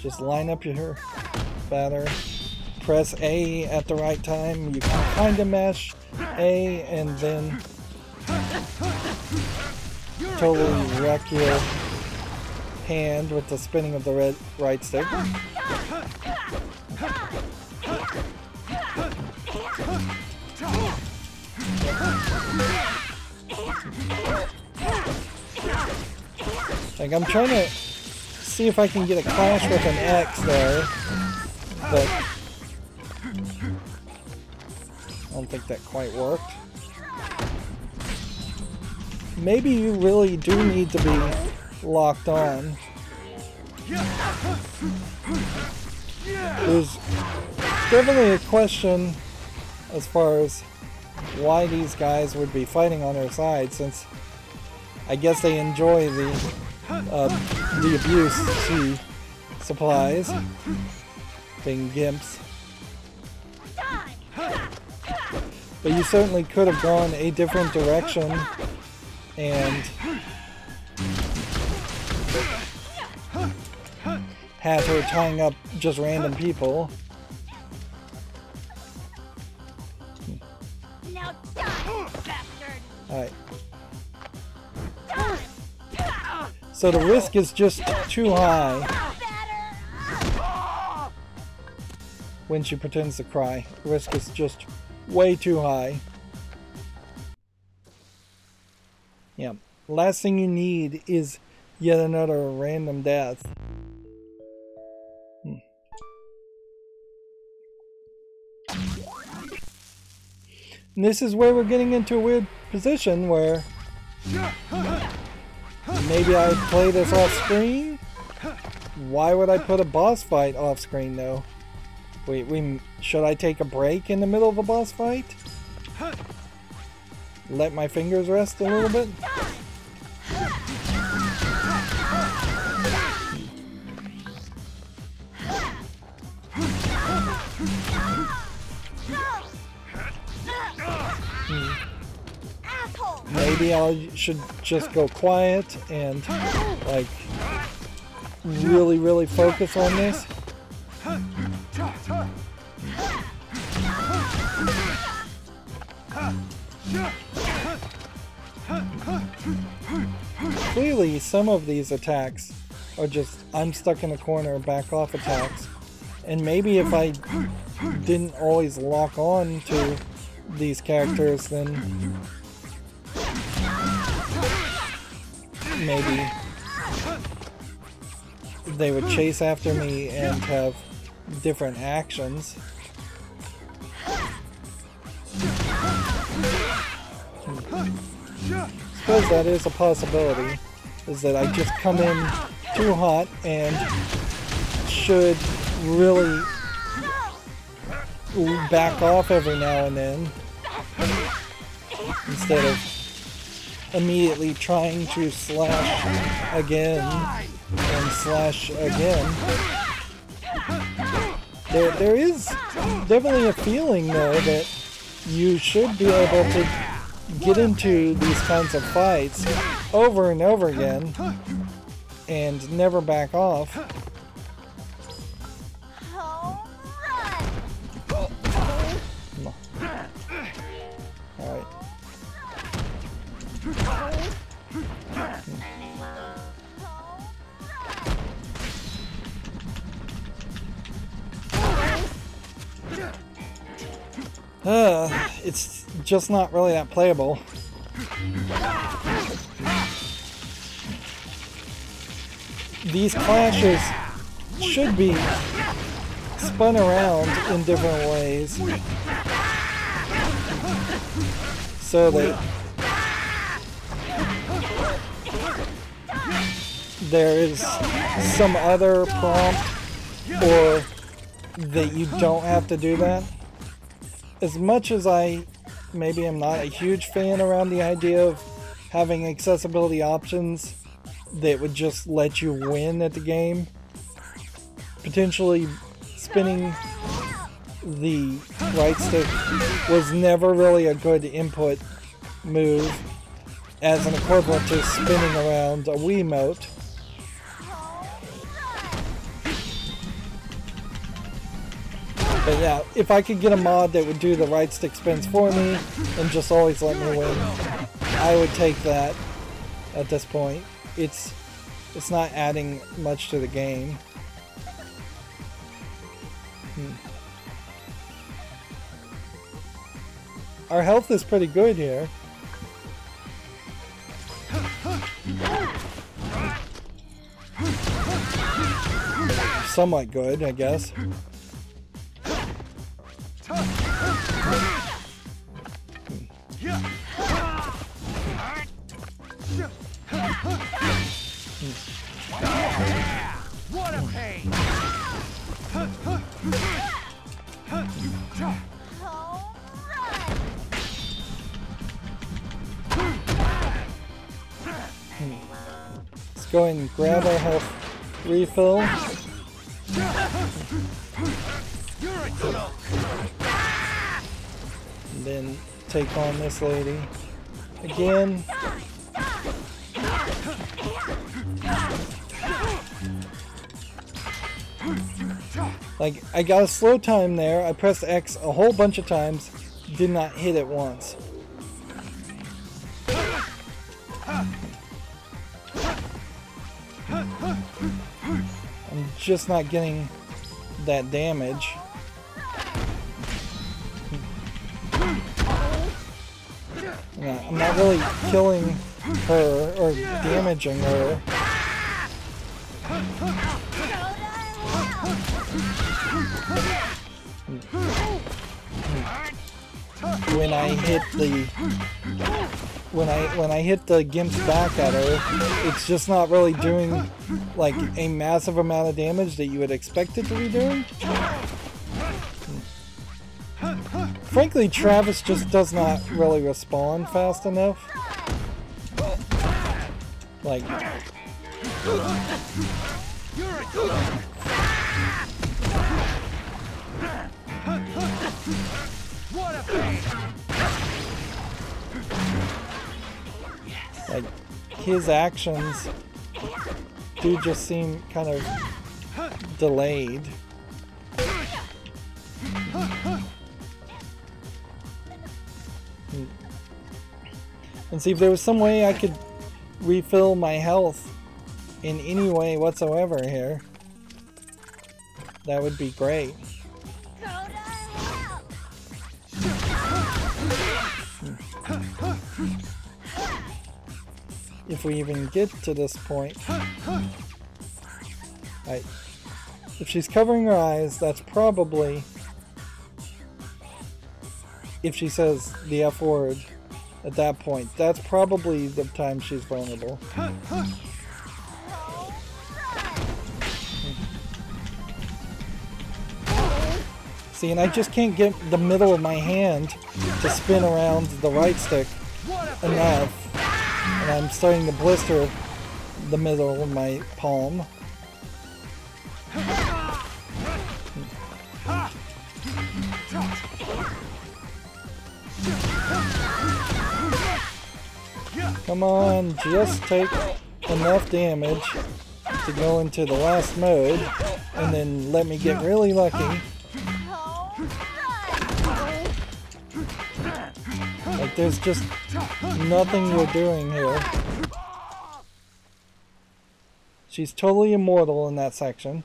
A: Just line up your better. Press A at the right time. You can kind of mash A and then totally wreck your hand with the spinning of the right stick. Like, I'm trying to see if I can get a clash with an X there, but I don't think that quite worked. Maybe you really do need to be locked on. There's definitely a question as far as why these guys would be fighting on their side, since I guess they enjoy the abuse she supplies, being gimps. But you certainly could have gone a different direction and had her tying up just random people. Alright. So the risk is just too high when she pretends to cry. The risk is just way too high. Yeah. Last thing you need is yet another random death. And this is where we're getting into a weird position where maybe I play this off screen? Why would I put a boss fight off screen though? Wait, should I take a break in the middle of a boss fight? Let my fingers rest a little bit? Maybe I should just go quiet and like really focus on this. Clearly some of these attacks are just I'm stuck in a corner, back off attacks. And maybe if I didn't always lock on to these characters, then maybe they would chase after me and have different actions. Suppose that is a possibility, is that I just come in too hot and should really back off every now and then instead of immediately trying to slash again and slash again. There is definitely a feeling though that you should be able to get into these kinds of fights over and over again and never back off. Alright. It's just not really that playable. These clashes should be spun around in different ways so that there is some other prompt or that you don't have to do that. As much as I maybe am not a huge fan around the idea of having accessibility options that would just let you win at the game, potentially spinning the right stick was never really a good input move as an equivalent to spinning around a Wiimote. But yeah, if I could get a mod that would do the right stick spins for me and just always let me win, I would take that at this point. It's not adding much to the game. Our health is pretty good here. Somewhat good, I guess.
E: What a pain!
A: Let's go ahead and grab our health refill. And then take on this lady again. Like, I got a slow time there. I pressed X a whole bunch of times, did not hit it once. I'm just not getting that damage. Yeah, I'm not really killing her or damaging her. When I hit the gimp's back at her, it's just not really doing like a massive amount of damage that you would expect it to be doing. Frankly, Travis just does not really respond fast enough. Like, his actions do just seem kind of delayed. And see, if there was some way I could refill my health in any way whatsoever here, that would be great. If we even get to this point. Right. If she's covering her eyes, that's probably, if she says the F word at that point, that's probably the time she's vulnerable. See, and I just can't get the middle of my hand to spin around the right stick enough. And I'm starting to blister the middle of my palm. Come on, just take enough damage to go into the last mode, and then let me get really lucky. Like, there's just nothing you're doing here. She's totally immortal in that section.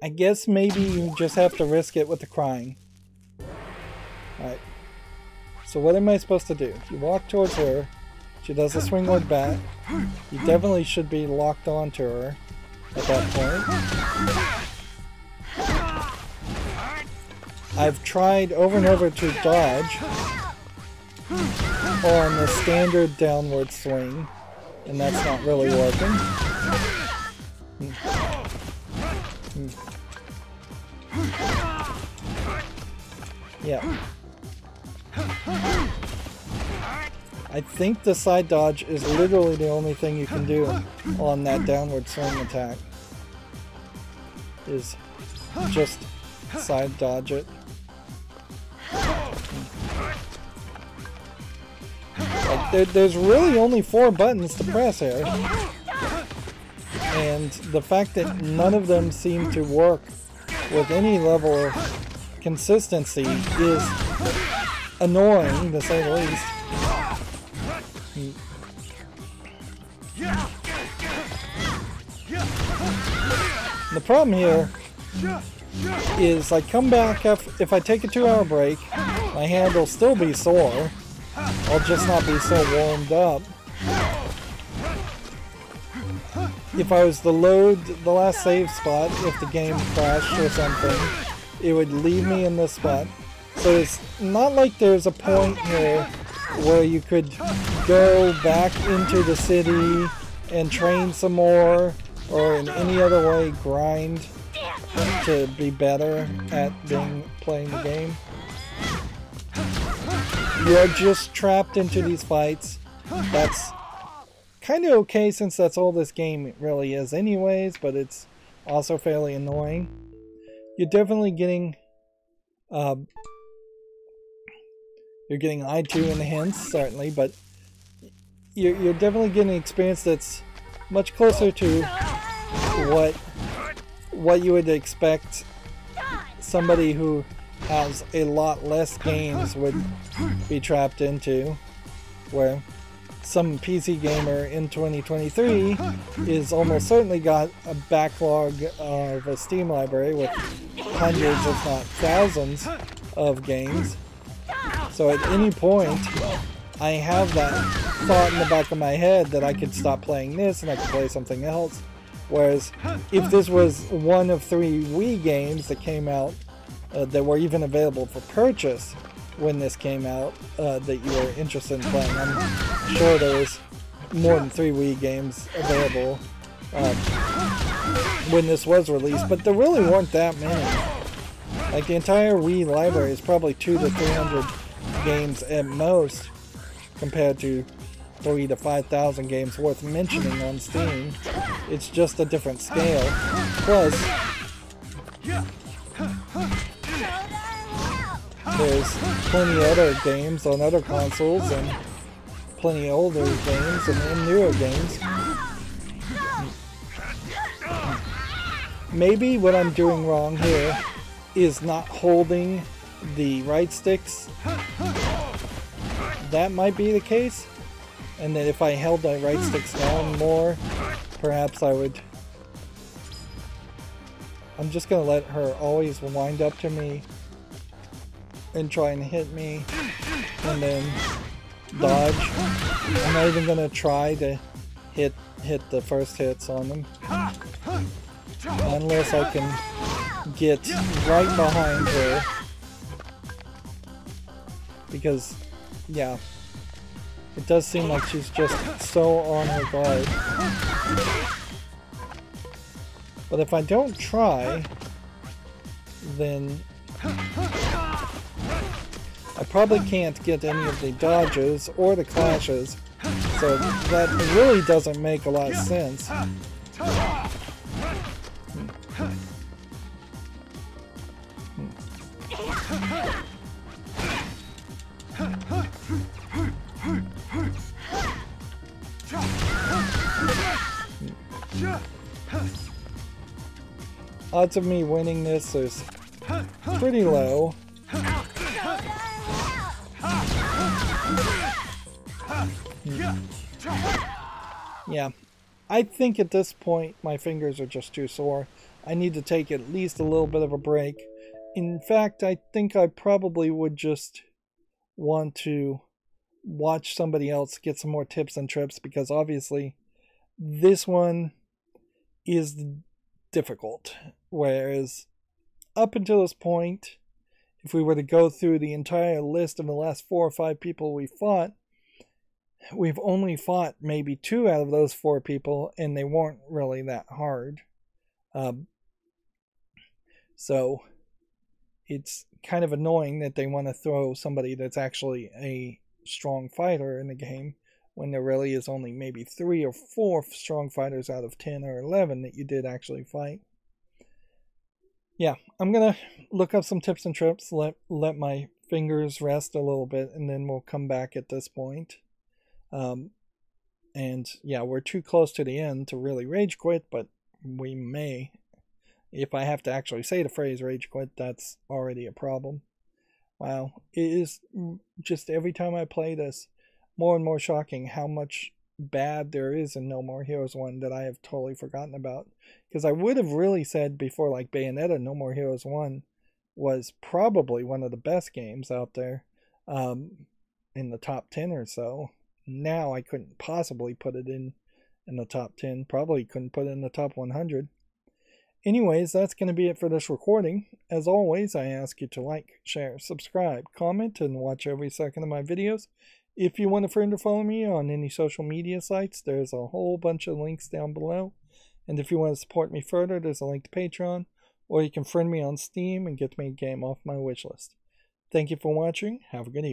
A: I guess maybe you just have to risk it with the crying. Alright. So what am I supposed to do? You walk towards her. She does a swingward bat. You definitely should be locked onto her at that point. I've tried over and over to dodge on the standard downward swing, and that's not really working. Yeah. I think the side dodge is literally the only thing you can do on that downward swing attack. Is just side dodge it. Like, there's really only 4 buttons to press here. and the fact that none of them seem to work with any level of consistency is annoying, to say the least. The problem here is I come back if I take a 2-hour break, my hand will still be sore. I'll just not be so warmed up. If I was to load the last save spot, if the game crashed or something, it would leave me in this spot. So it's not like there's a point here where you could go back into the city and train some more, or in any other way grind to be better at playing the game. You're just trapped into these fights. That's kind of okay since that's all this game really is anyways, but it's also fairly annoying. You're definitely getting you're getting lied to in the hints, certainly, but you're definitely getting an experience that's much closer to what you would expect somebody who has a lot less games would be trapped into, where some PC gamer in 2023 is almost certainly got a backlog of a Steam library with hundreds if not thousands of games. So at any point I have that thought in the back of my head that I could stop playing this and I could play something else. Whereas if this was one of 3 Wii games that came out that were even available for purchase when this came out that you were interested in playing, I'm sure there was more than 3 Wii games available when this was released, but there really weren't that many. Like the entire Wii library is probably 200 to 300 games at most, compared to 3,000 to 5,000 games worth mentioning on Steam. It's just a different scale. Plus, there's plenty of other games on other consoles, and plenty of older games and newer games. Maybe what I'm doing wrong here is not holding the right sticks. That might be the case, and that if I held the right sticks down more, perhaps I would... I'm just gonna let her always wind up to me and try and hit me and then dodge. I'm not even gonna try to hit the first hits on them unless I can get right behind her, because yeah, it does seem like she's just so on her guard. But if I don't try, then I probably can't get any of the dodges or the clashes, so that really doesn't make a lot of sense. Odds of me winning this is pretty low. Yeah, I think at this point my fingers are just too sore. I need to take at least a little bit of a break. In fact, I think I probably would just want to watch somebody else get some more tips and trips, because obviously this one is difficult. Whereas up until this point, if we were to go through the entire list of the last 4 or 5 people we fought, we've only fought maybe 2 out of those 4 people, and they weren't really that hard. So it's kind of annoying that they want to throw somebody that's actually a strong fighter in the game when there really is only maybe 3 or 4 strong fighters out of 10 or 11 that you did actually fight. Yeah, I'm gonna look up some tips and trips, let my fingers rest a little bit, and then we'll come back at this point. And And yeah, we're too close to the end to really rage quit, but we may. If I have to actually say the phrase rage quit, that's already a problem. Wow, it is just every time I play this, more and more shocking how much bad there is in No More Heroes 1 that I have totally forgotten about. Because I would have really said before, like Bayonetta, No More Heroes 1 was probably one of the best games out there, in the top 10 or so. Now I couldn't possibly put it in the top 10, probably couldn't put it in the top 100. Anyways, that's going to be it for this recording. As always, I ask you to like, share, subscribe, comment, and watch every second of my videos. If you want a friend to follow me on any social media sites, there's a whole bunch of links down below. And if you want to support me further, there's a link to Patreon, or you can friend me on Steam and get me a game off my wishlist. Thank you for watching. Have a good evening.